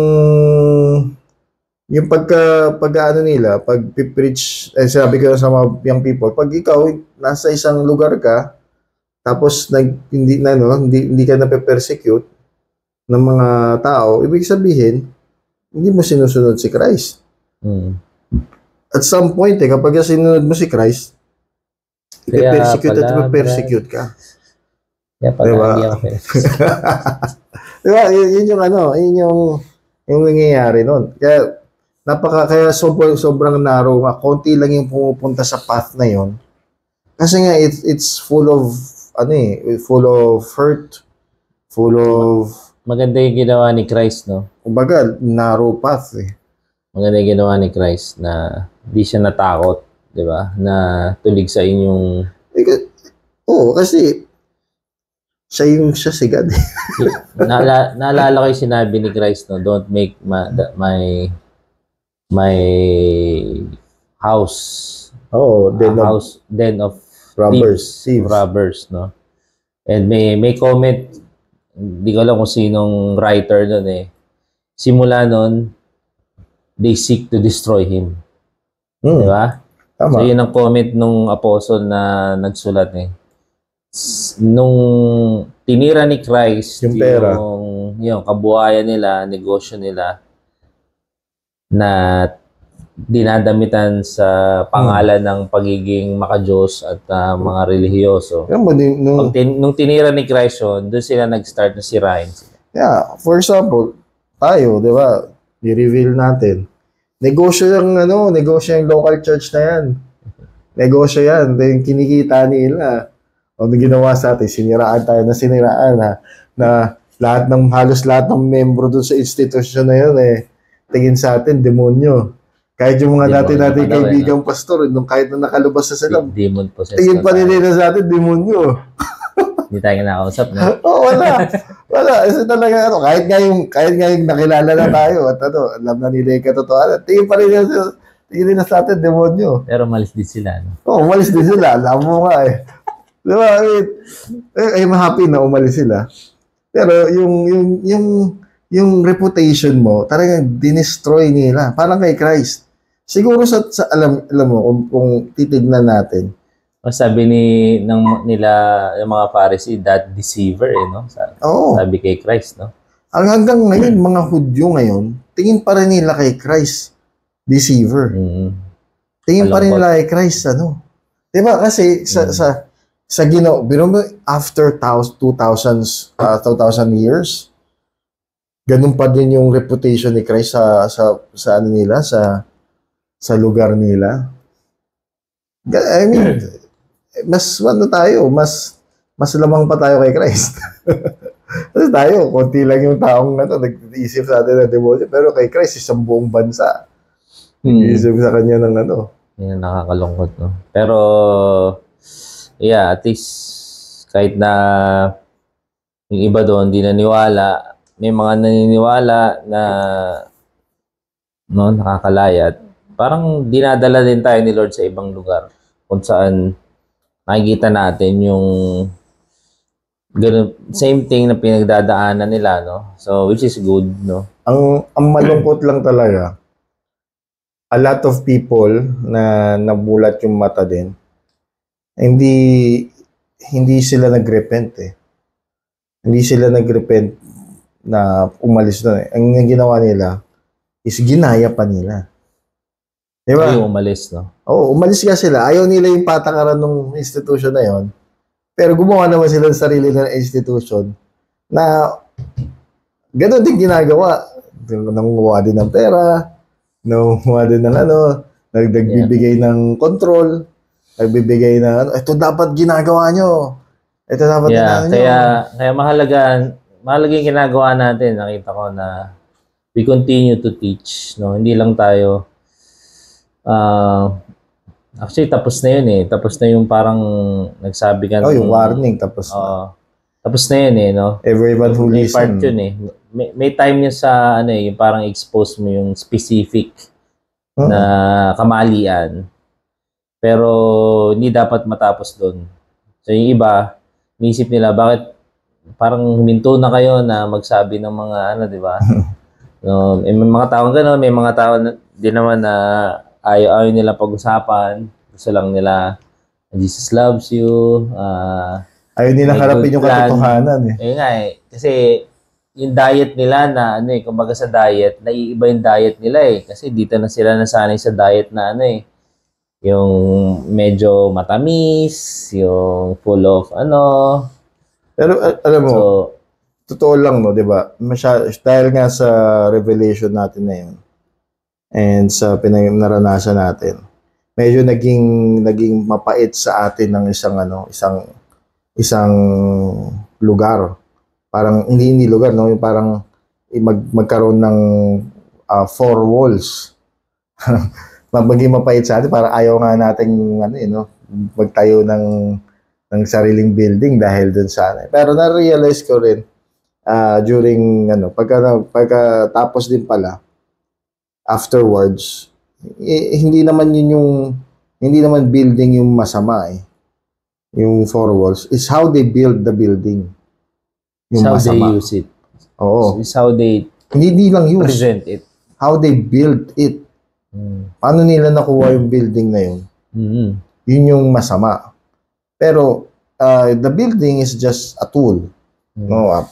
pag-ano nila, pag preach, sabi ko sa mga young people, pag ikaw nasa isang lugar ka, tapos hindi ka nape-persecute ng mga tao, ibig sabihin, hindi mo sinusunod si Christ. At some point, kapag sinunod mo si Christ, ipe-persecute ka. Kaya diba? Diba? Yun yung nangyayari nun. Kaya sobrang narrow nga. Konti lang yung pumupunta sa path na yun. Kasi nga, it's full of hurt, full of... Maganda yung ginawa ni Christ, no? Kumbaga, narrow path Maganda yung ginawa ni Christ na di siya natakot, di ba? Na tulig sa inyong... kasi siya si God. Naalala ko yung sinabi ni Christ, no? Don't make my house den of robbers, no? And may comment, hindi ko alam kung sinong writer doon Simula noon, they seek to destroy him. Di ba? Tama. So, yun ang comment nung apostle na nagsulat eh. Nung tinira ni Christ Yung pera. yung kabuhayan nila, negosyo nila, na dinadamitan sa pangalan ng pagiging makajos at mga relihiyoso. Yan mo, Nung tinira ni Christ yun, doon sila nag-start na sirain. Yeah, for example, tayo, di ba, i-reveal natin. Negosyo yung local church na yan. Negosyo yan. Yung kinikita nila. O ginawa sa atin, siniraan tayo na siniraan na halos lahat ng membro doon sa institusyon na yun tingin sa atin, demonyo. Kahit yung mga dati kaibigang pastor, kahit na nakalabas na sila, demon possessed. tingin pa nila sa atin, demonyo. Hindi tayo kinakausap, no? Wala. Kasi talaga, kahit nga yung nakilala na tayo, at alam na nila yung katotohanan, tingin pa rin nila sa atin, demonyo. Pero malis din sila, no? Umalis din sila. Alam mo nga Di ba? I'm happy na umalis sila. Pero yung reputation mo, talagang dinestroy nila. Parang kay Christ. Siguro alam mo, kung titignan natin, Sabi nila yung mga Pharisee, that deceiver, no? Sabi kay Christ, no? Hanggang ngayon, mga Hudyo ngayon, tingin pa rin nila kay Christ, deceiver. Tingin pa rin nila kay Christ, Diba? Kasi sa biro mo, after 2,000 years, ganun pa din yung reputation ni Christ sa nila, sa lugar nila. I mean, mas lamang pa tayo kay Christ. Kasi tayo, konti lang yung taong nag-iisip sa atin ng demonyo, pero kay Christ, isang buong bansa. Nag-iisip sa kanya ng Yan, nakakalungkot, no? Pero, yeah, at least, kahit na yung iba doon, di naniwala, may mga naniniwala na nakakalayat. Parang dinadala din tayo ni Lord sa ibang lugar kung saan nakikita natin yung ganun, same thing na pinagdadaanan nila, no? So, which is good, no? Ang malungkot lang talaga, a lot of people na nabulat yung mata din, hindi sila nag-repent Hindi sila nag-repent na umalis doon Ang ginawa nila is ginaya pa nila. Diba? Ay, umalis, no? Oo, umalis nga sila. Ayaw nila yung patakaran ng institution na yon. Pero gumawa naman sila ng sarili ng institution na gano'n din ginagawa. Nangunguha din ng pera, nangunguha din ng nagbibigay ng control, nagbibigay ng ito dapat ginagawa nyo. Ito dapat ginagawa nyo. Kaya mahalaga yung ginagawa natin. Nakita ko na we continue to teach, no? Hindi lang tayo actually tapos na yun Tapos na yung parang nagsabi ka yung warning tapos na. Tapos na yun no? Everyone who may listen. Part yun May time yun sa yung parang expose mo yung specific na kamalian. Pero hindi dapat matapos doon. So yung iba, inisip nila bakit parang huminto na kayo na magsabi ng mga di ba? No, may mga tao gano'n, may mga tao din naman na ayaw nila pag-usapan. Gusto lang nila, Jesus loves you. Ayaw nila harapin yung katotohanan Kasi yung diet nila na kumbaga sa diet, naiiba yung diet nila Kasi dito na sila nasanay sa diet na yung medyo matamis, yung full of Pero alam mo, totoo lang, no, di ba? Dahil nga sa revelation natin na yun, and sa naranasan natin, medyo naging mapait sa atin ng isang lugar. Parang hindi lugar, no, yung parang magkaroon ng 4 walls. Maging mapait sa atin, parang ayaw nga nating magtayo ng sariling building dahil dun sa Pero na-realize ko rin during pagkatapos din pala, afterwards, hindi naman building yung masama yung 4 walls. It's how they build the building. Yung how masama. They use it. Oo. It's how they hindi lang use. Present it. How they build it. Paano nila nakuha yung building na yun? Mm. Yun yung masama. Pero the building is just a tool. No, a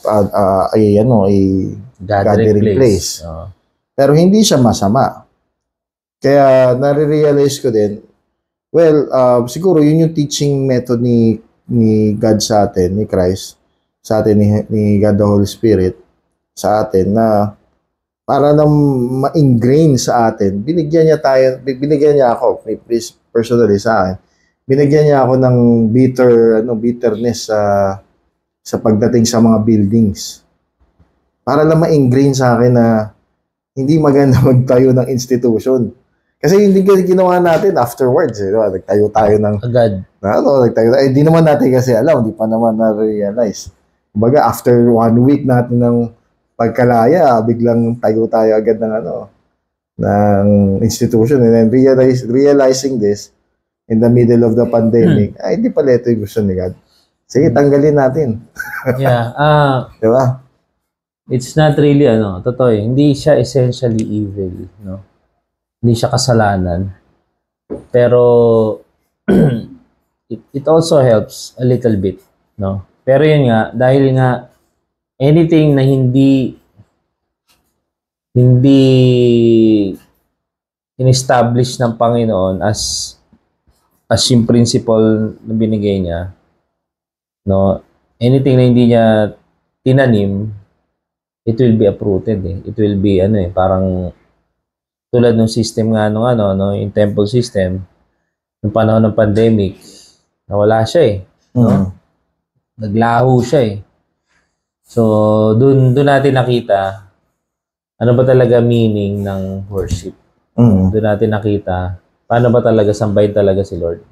gathering place. Pero hindi siya masama. Kaya nare-realize ko din, well, siguro yun yung teaching method ni God sa atin, ni Christ, sa atin ni God the Holy Spirit, sa atin na para na ma-ingrain sa atin, binigyan niya ako, personally sa akin, binigyan niya ako ng bitterness sa pagdating sa mga buildings. Para lang ma-ingrain sa akin na hindi maganda magtayo ng institution. Kasi hindi ginawa natin afterwards. Nagtayo tayo ng... Agad. Nagtayo tayo. Di naman natin kasi alam, hindi pa naman na-realize. Kumbaga, after 1 week natin ng pagkalaya, biglang tayo agad ng institution. And then realizing this in the middle of the pandemic, hindi pala ito yung gusto ni God. Sige, tanggalin natin. Yeah. Diba? It's not really, totoo eh. Hindi siya essentially evil, no? Hindi siya kasalanan. Pero, it also helps a little bit, no? Pero yun nga, dahil nga, anything na hindi in-establish ng Panginoon as yung principle na binigay niya, no? Anything na hindi niya tinanim, it will be uprooted eh. It will be parang tulad ng system nga yung temple system ng panahon ng pandemic, nawala siya eh, no? Naglaho siya eh. So doon natin nakita ano ba talaga meaning ng worship. Doon natin nakita paano ba talaga sambahin talaga si Lord.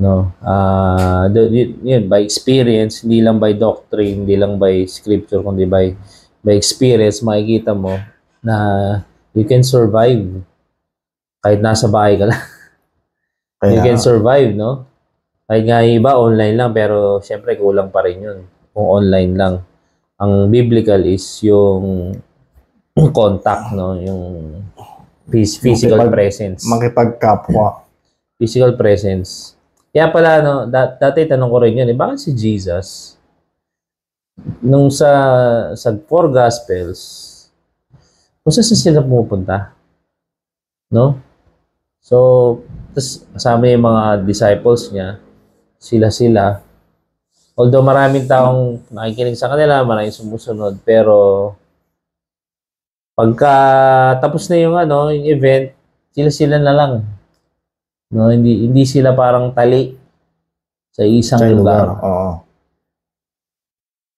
No, yun, by experience, hindi lang by doctrine, hindi lang by scripture, kundi by experience, makikita mo na you can survive kahit nasa bahay ka lang. You can survive, no? Kahit nga iba online lang, pero syempre kulang pa rin yun kung online lang. Ang biblical is yung contact, no? Yung physical presence. Makipagkapwa. Physical presence. Kaya pala, dati tanong ko rin yun, bakit si Jesus, nung sa 4 Gospels, kung saan sila pumupunta? No? So, tapos kasama yung mga disciples niya, sila. Although maraming taong nakikinig sa kanila, maraming sumusunod, pero pagka tapos na yung event, sila na lang. No, hindi sila parang tali sa isang lugar. Oo.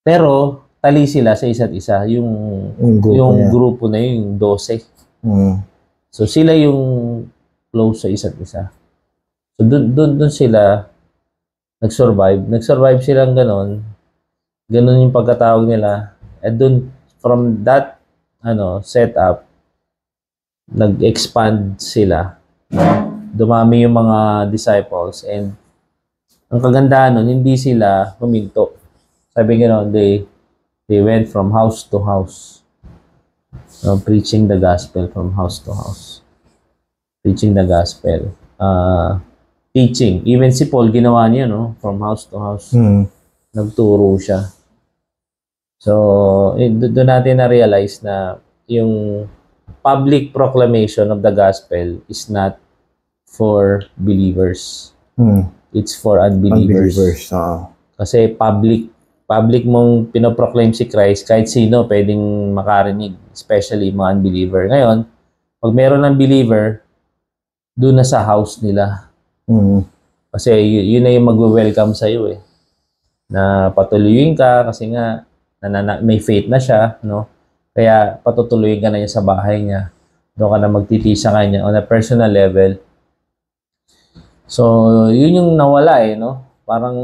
Pero tali sila sa isa't isa, yung grupo na yun, yung 12. So sila yung close sa isa't isa. So doon sila nag-survive. Nag-survive silang ganon yung pagkatawag nila. At doon, from that setup, nag-expand sila. Dumami yung mga disciples, and ang kagandahan nun, hindi sila huminto. Sabi gano'n, they went from house to house, preaching the gospel from house to house. Preaching the gospel. Teaching. Even si Paul, ginawa niya, from house to house. Nagturo siya. So, doon natin na-realize na yung public proclamation of the gospel is not for believers. It's for unbelievers. Kasi public mong pinoproclaim si Christ, kahit sino pwedeng makarinig, especially mga unbeliever. Ngayon, pag meron ng believer, doon na sa house nila. Kasi yun na yung mag-welcome sa iyo eh. Na patuluyin ka kasi nga may faith na siya, no? Kaya patutuloyin ka na niya sa bahay niya. Doon ka na magtiti sa kanya on a personal level. So, yun yung nawala eh, no? Parang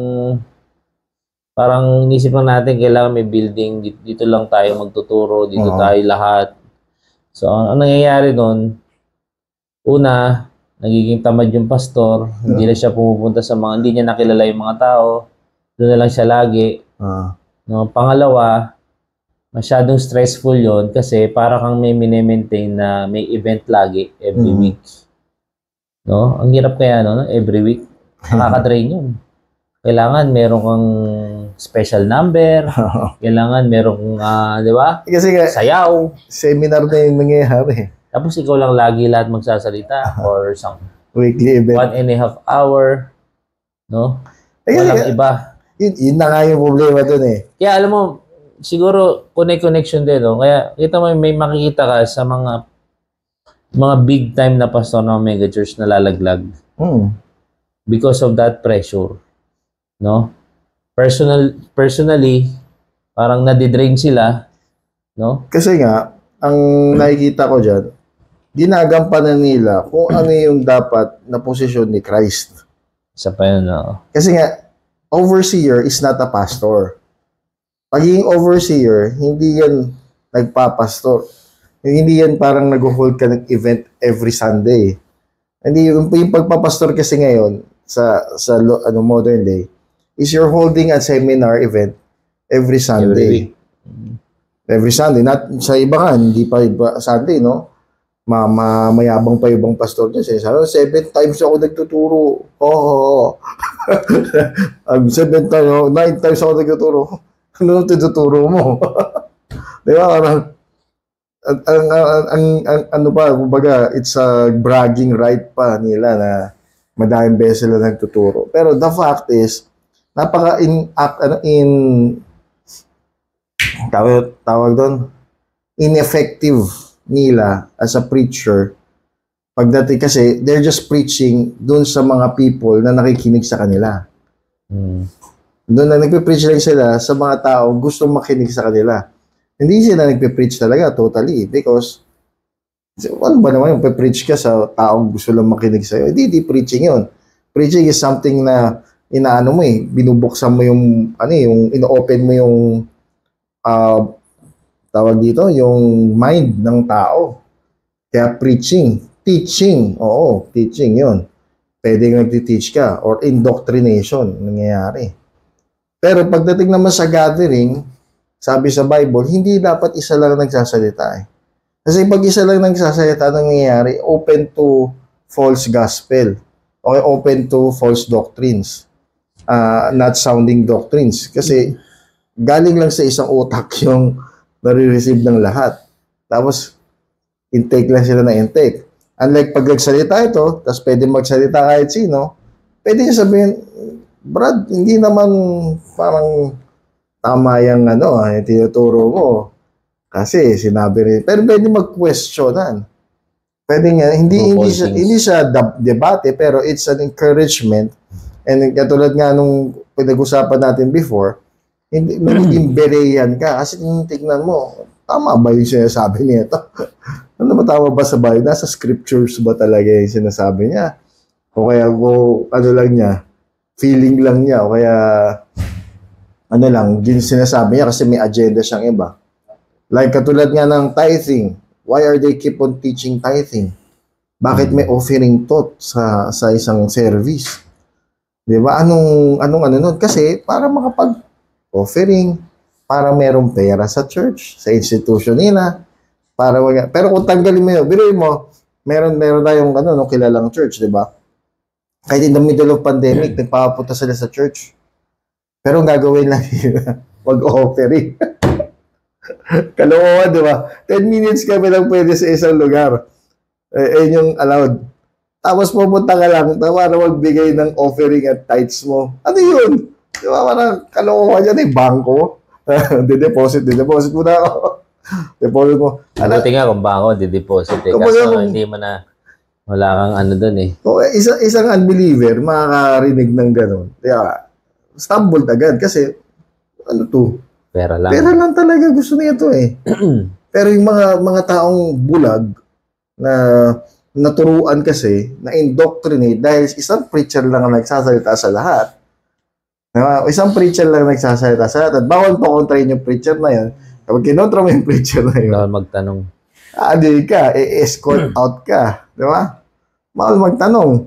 inisip lang natin kailangan may building, dito lang tayo magtuturo, dito tayo lahat. So, ang nangyayari doon, una, nagiging tamad yung pastor, hindi na siya pumupunta sa hindi niya nakilala yung mga tao, doon na lang siya lagi. No? Pangalawa, masyadong stressful yon kasi para kang may mini-maintain na may event lagi every week. No? Ang hirap kaya, no? Every week. Nakaka-drain yun. Kailangan meron kang special number. Kailangan meron kang, di ba? Kasi nga, Sayaw. seminar na yung nangyayari. Tapos ikaw lang lagi lahat magsasalita or some Weekly event. 1.5 hour. No? Kasi Walang iba. Yun na nga yung problema dun eh. Kaya alam mo, siguro connection din. No? Kaya kita mo may makikita ka sa mga big time na pastor ng mega church na lalaglag because of that pressure. No? Personally, parang nadidrain sila. No? Kasi nga, ang nakikita ko dyan, ginagampanan nila kung ano yung dapat na posisyon ni Christ. Isa pa yun, no? Kasi nga, overseer is not a pastor. Pagiging overseer, hindi yan nagpapastor. Hindi yan parang nag-hold ka ng event every Sunday. Hindi yung pagpapastor kasi ngayon sa modern day is you're holding a seminar event every Sunday. Every Sunday. Not sa iba nga, hindi pa iba Sunday, no? Mayabang pa ibang pastor niya. Sabi, 7 times ako nagtuturo. Oo. 9 times ako nagtuturo. Ano tututuro mo? Di ba? Ano ba, kumbaga, it's a bragging right pa nila na madaming beses sila nagtuturo. Pero the fact is, tawag doon, ineffective nila as a preacher. Pagdating kasi, they're just preaching doon sa mga people na nakikinig sa kanila. Doon na nagpe-preach lang sila sa mga tao gustong makinig sa kanila. Hindi sila nagpe-preach talaga totally because ano ba naman yung pe-preach ka sa taong gusto lang makinig sa'yo? Hindi preaching yun. Preaching is something na inaano mo binubuksan mo yung yung ino-open mo yung tawag dito, yung mind ng tao. Kaya preaching, teaching, oo, teaching yun. Pwede nagti-teach ka or indoctrination nangyayari. Pero pagdating naman sa gathering, sabi sa Bible, hindi dapat isa lang nagsasalita Kasi pag isa lang nagsasalita, nangyayari, open to false gospel. Okay, open to false doctrines. Not sounding doctrines. Kasi galing lang sa isang utak yung nare-receive ng lahat. Tapos, intake lang sila na intake. Unlike pag nagsalita ito, tapos pwede magsalita kahit sino, pwede niya sabihin, Brad, hindi naman parang tama yung yung tinuturo mo. Kasi sinabi rin, pero pwede mag-questionan. Pwede nga, hindi siya debate, pero it's an encouragement. And katulad nga nung pinag-usapan natin before, hindi magiging bereyan ka kasi tingnan mo, tama ba yung sinasabi niya ito? Ano ba tama ba sa Bible? Nasa scriptures ba talaga yung sinasabi niya? O kaya lang niya, feeling lang niya, o kaya yung sinasabi niya kasi may agenda siyang iba. Like katulad nga ng tithing. Why are they keep on teaching tithing? Bakit may offering taught sa isang service? Di ba? Anong nun? Kasi para makapag-offering, para merong pera sa church, sa institution nila, pero kung tanggalin mo yun, biruin mo, meron tayong kilalang church, di ba? Kahit in the middle of pandemic, nagpapapunta sila sa church. Pero ang gagawin lang nila, mag-offering. Kalokohan, di ba? 10 minutes kami lang pwede sa isang lugar. Yun yung allowed. Tapos pupunta ka lang para magbigay ng offering at tithes mo. Ano yun? Di ba? Parang kalokohan yan bangko. Deposit mo na ako. Deposit mo. Buti nga kung bangko, di-deposit Kaso hindi mo na, wala kang dun Isang unbeliever, makakarinig ng gano'n. Kaya, stumbled agad kasi, Pera lang. Pera lang talaga gusto niya ito Pero yung mga taong bulag na naturuan kasi, na indoctrinate dahil isang preacher lang ang nagsasalita sa lahat. Isang preacher lang nagsasalita sa lahat. At bawal pa kontrahin yung preacher na yun. Kapag kinontra mo yung preacher na yun, bawal magtanong. Adi ka, escort out ka. Di ba? Bawal magtanong.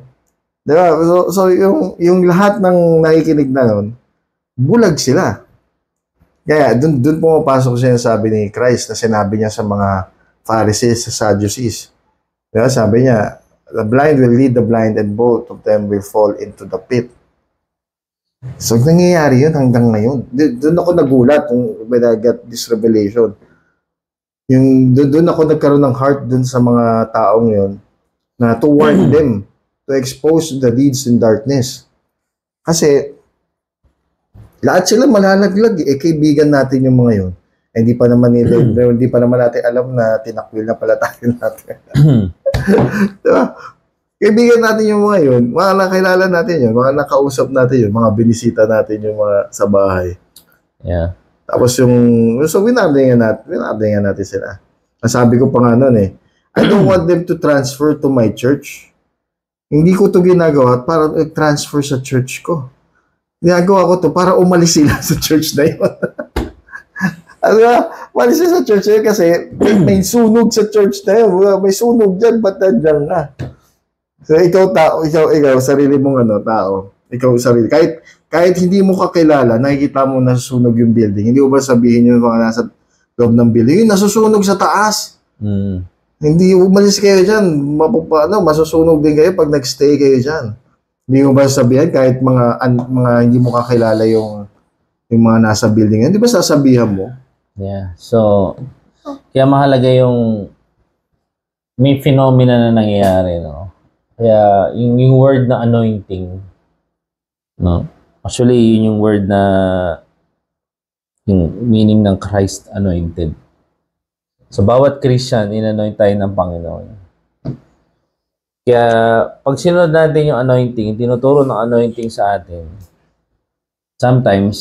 Di ba? So yung lahat ng nakikinig na nun, bulag sila. Kaya, dun pumapasok siya yung sabi ni Christ na sinabi niya sa mga Pharisees, sa Sadducees. Diba? Sabi niya, The blind will lead the blind and both of them will fall into the pit. So, nangyayari yun hanggang ngayon. Doon ako nagulat when I got this revelation. Doon ako nagkaroon ng heart doon sa mga taong yun na to warn them, to expose the deeds in darkness. Kasi, lahat sila malalaglag. Kaibigan natin yung mga yun. Hindi pa naman natin alam na tinakwil na pala tayo natin. Diba? Kaibigan natin yung mga yun, mga nakilala natin yun, mga nakausap natin yun, mga binisita natin yung mga sa bahay. Yeah. Tapos so winardingan natin sila. Nasabi ko pa nga nun I don't want them to transfer to my church. Hindi ko to ginagawa para transfer sa church ko. Ginagawa ko to para umalis sila sa church na yun. Umalis sila sa church na yun kasi may sunog sa church na yun. May sunog dyan, ba't nandiyan ka? So ikaw, sarili mong tao. Ikaw, sarili. Kahit hindi mo kakilala, nakikita mo nasusunog yung building. Hindi mo ba sabihin yung mga nasa loob ng building, nasusunog sa taas. Hindi umalis kayo dyan. Masusunog din kayo pag nagstay kayo dyan. Hindi mo ba sabihin kahit mga hindi mo kakilala yung mga nasa building. Hindi ba sasabihan mo? Yeah. So, kaya mahalaga yung may phenomena na nangyayari, no? Kaya yung word na anointing, no? Actually, yun yung word na yung meaning ng Christ anointed. So, bawat Christian, inanoint tayo ng Panginoon. Kaya, pag sinunod natin yung anointing, tinuturo ng anointing sa atin, sometimes,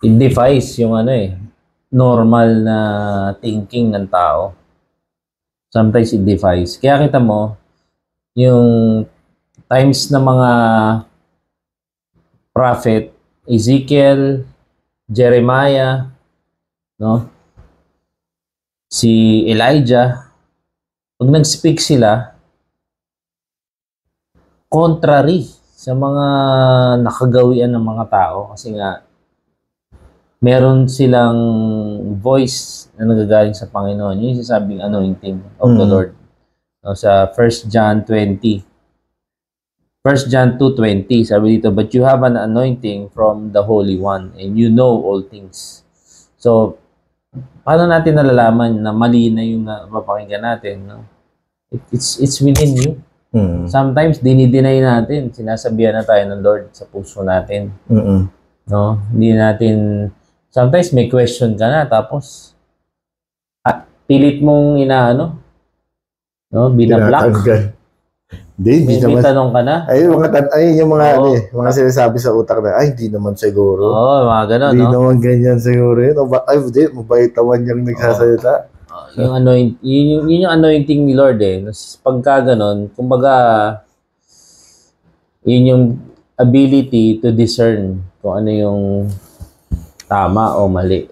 it defies yung normal na thinking ng tao. Sometimes it defies. Kaya kita mo, yung times na mga prophet, Ezekiel, Jeremiah, no? Si Elijah, pag nag-speak sila, contrary sa mga nakagawian ng mga tao kasi nga meron silang voice na nagagaling sa Panginoon. Yung sasabing anointing of the Lord. No, sa 1 John 20. 1 John 2:20, sabi dito, but you have an anointing from the Holy One and you know all things. So, paano natin nalalaman na mali na yung mapakinggan natin? No? It's within you. Sometimes, dinideny natin. Sinasabihan na tayo ng Lord sa puso natin. No? Hindi natin... Sometimes may question ka na, tapos pilit mong no? Binablock. Hindi may tanong ka na. Yung mga sinasabi sa utak na, hindi naman siguro. Mga ganun, Hindi naman ganyan siguro yun. Mabait naman yung nagsasalita. Yun yung anointing ni Lord Pagka ganun, kumbaga, yun yung ability to discern kung ano yung tama o mali.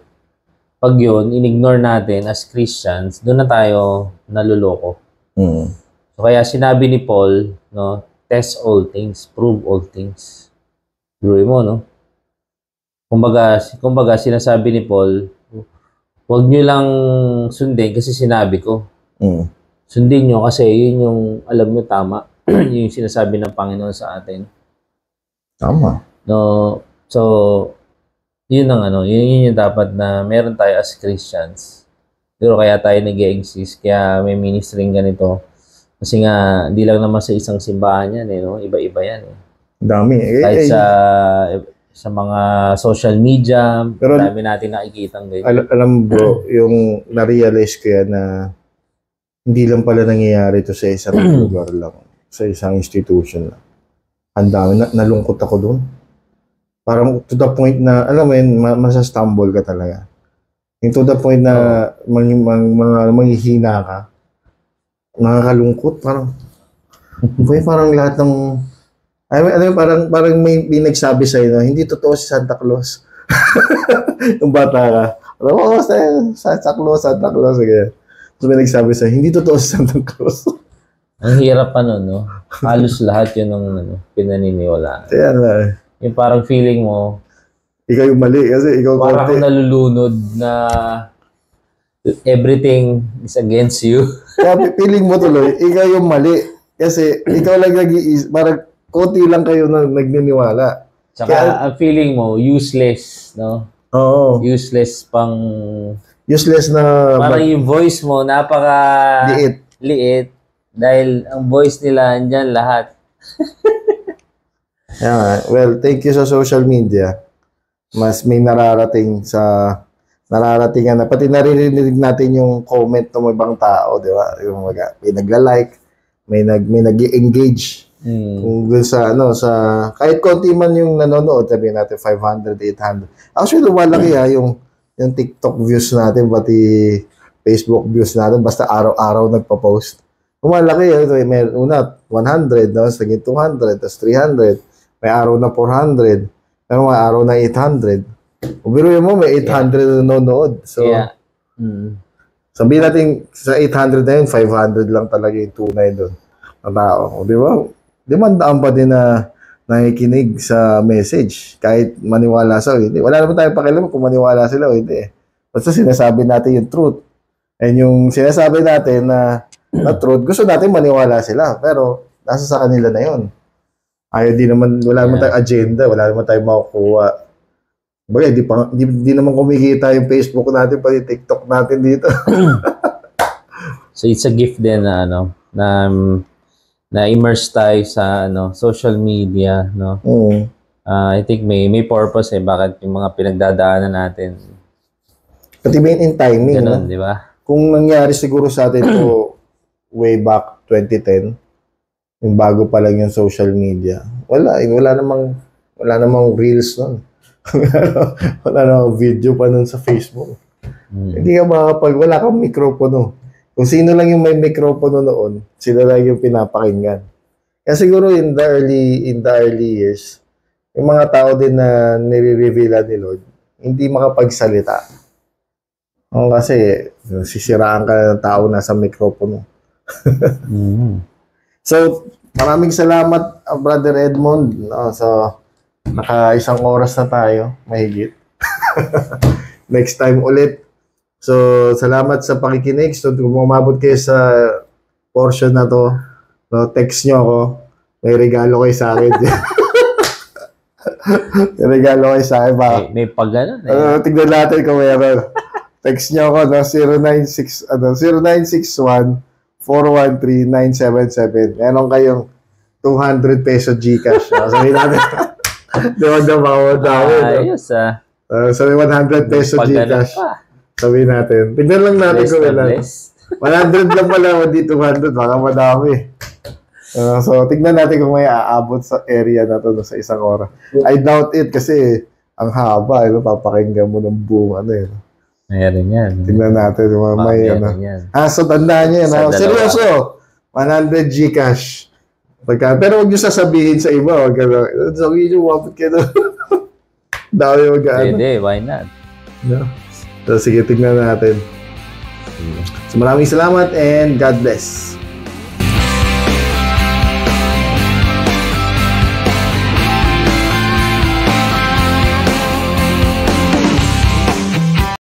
Pag yun, in-ignore natin as Christians, doon na tayo naluloko. So, kaya sinabi ni Paul, no, test all things, prove all things. Duroy mo, no? Kumbaga, sinasabi ni Paul, huwag nyo lang sundin kasi sinabi ko. Sundin nyo kasi yun yung alam nyo tama. Yun yung sinasabi ng Panginoon sa atin. Tama. No, so, yun yung dapat na meron tayo as Christians. Pero kaya tayo nag-exist, kaya may ministering ganito. Kasi nga, hindi lang naman sa isang simbahan yan, no? Iba-iba yan. Dami. Kahit sa mga social media, pero dami natin nakikita ng ganyan. Alam bro, yung na-realize ko yan na hindi lang pala nangyayari ito sa isang lugar lang, sa isang institution lang. Ang dami, nalungkot ako doon. Parang to the point na, alam mo yun, masastumble ka talaga. Yung to the point na manghihina ka, nakakalungkot, parang lahat ng, parang may nagsabi sa'yo na, hindi totoo si Santa Claus. Yung bata ka, Santa Claus, again. So may nagsabi sa'yo, hindi totoo si Santa Claus. Ang hirap no? Halos lahat yun ng pinaniniwalaan. Kaya na. Yung parang feeling mo, ikaw yung mali kasi ikaw parang nalulunod na everything is against you. Kaya feeling mo tuloy, ikaw yung mali. Kasi ikaw lang nag-iisip, parang konti lang kayo na nagniniwala. Tsaka ang feeling mo, useless, no? Oo. Useless Useless na parang yung voice mo, liit. Dahil ang voice nila, andyan lahat. Yeah, well, thank you sa social media. Mas may nararating na, pati naririnig natin yung comment ng ibang tao, di ba? Yung may nagla-like, may nag-engage. Kung dun sa kahit konti man yung nanonood, sabihin natin 500, 800. Actually, lumalaki yung TikTok views natin, pati Facebook views natin, basta araw-araw nagpa-post. Lumalaki may una 100, tapos naging 200, tapos 300, may araw na 400, pero may araw na 800. Biruin mo, may 800 na nanonood. So, sabihin natin sa 800 na yun, 500 lang talaga yung tunay doon na tao. Di ba? Demandaan pa din na nakikinig sa message kahit maniwala sa o hindi. Wala naman tayong pakialam kung maniwala sila o hindi. Basta sinasabi natin yung truth. And yung sinasabi natin na truth, gusto natin maniwala sila. Pero nasa sa kanila na yun. Wala naman tayong agenda, wala naman tayong makukuha. Bagay, di naman kumikita yung Facebook natin, pati TikTok natin dito. So it's a gift din na immerse tayo sa social media, no. I think may purpose bakit yung mga pinagdadaanan natin. Pati in timing, ganun, di ba? Kung nangyari siguro sa atin to way back 2010, yung bago pa lang yung social media, wala namang reels nun. Wala namang video pa nun sa Facebook. Hindi ka wala kang mikropono. Kung sino lang yung may mikropono noon, sila lang yung pinapakinggan. Kaya siguro in the early years, yung mga tao din na nire-reveal ni Lord, hindi makapagsalita. Kasi sisiraan ka ng tao na sa mikropono. So, maraming salamat, Brother Edmond. So, naka-1 oras na tayo, mahigit. Next time ulit. So, salamat sa pakikinig. So, kung umabot kayo sa portion na to, text nyo ako. May regalo kayo sa akin. May regalo kayo sa akin. May pag-ganon tignan natin kung meron. Text nyo ako, 0961-413-977. Meron kayong 200 peso GCash. Sabihin natin. Di ba ayos sabi 100 peso GCash. Sabihin natin. Tignan lang natin kung ilan. 100 lang pala, hindi 200. Baka madami. So, tignan natin kung may aabot sa area na to sa 1 oras. I doubt it kasi ang haba. Papakinggan mo ng buong Mayroon yan. Tignan natin. So, tandaan nyo yan. Seryoso. 100 GCash. Pero huwag nyo sasabihin sa iba. Sabihin nyo, wapit kayo. Dami mag-ano. Pwede, why not? So, sige, tignan natin. So, maraming salamat and God bless.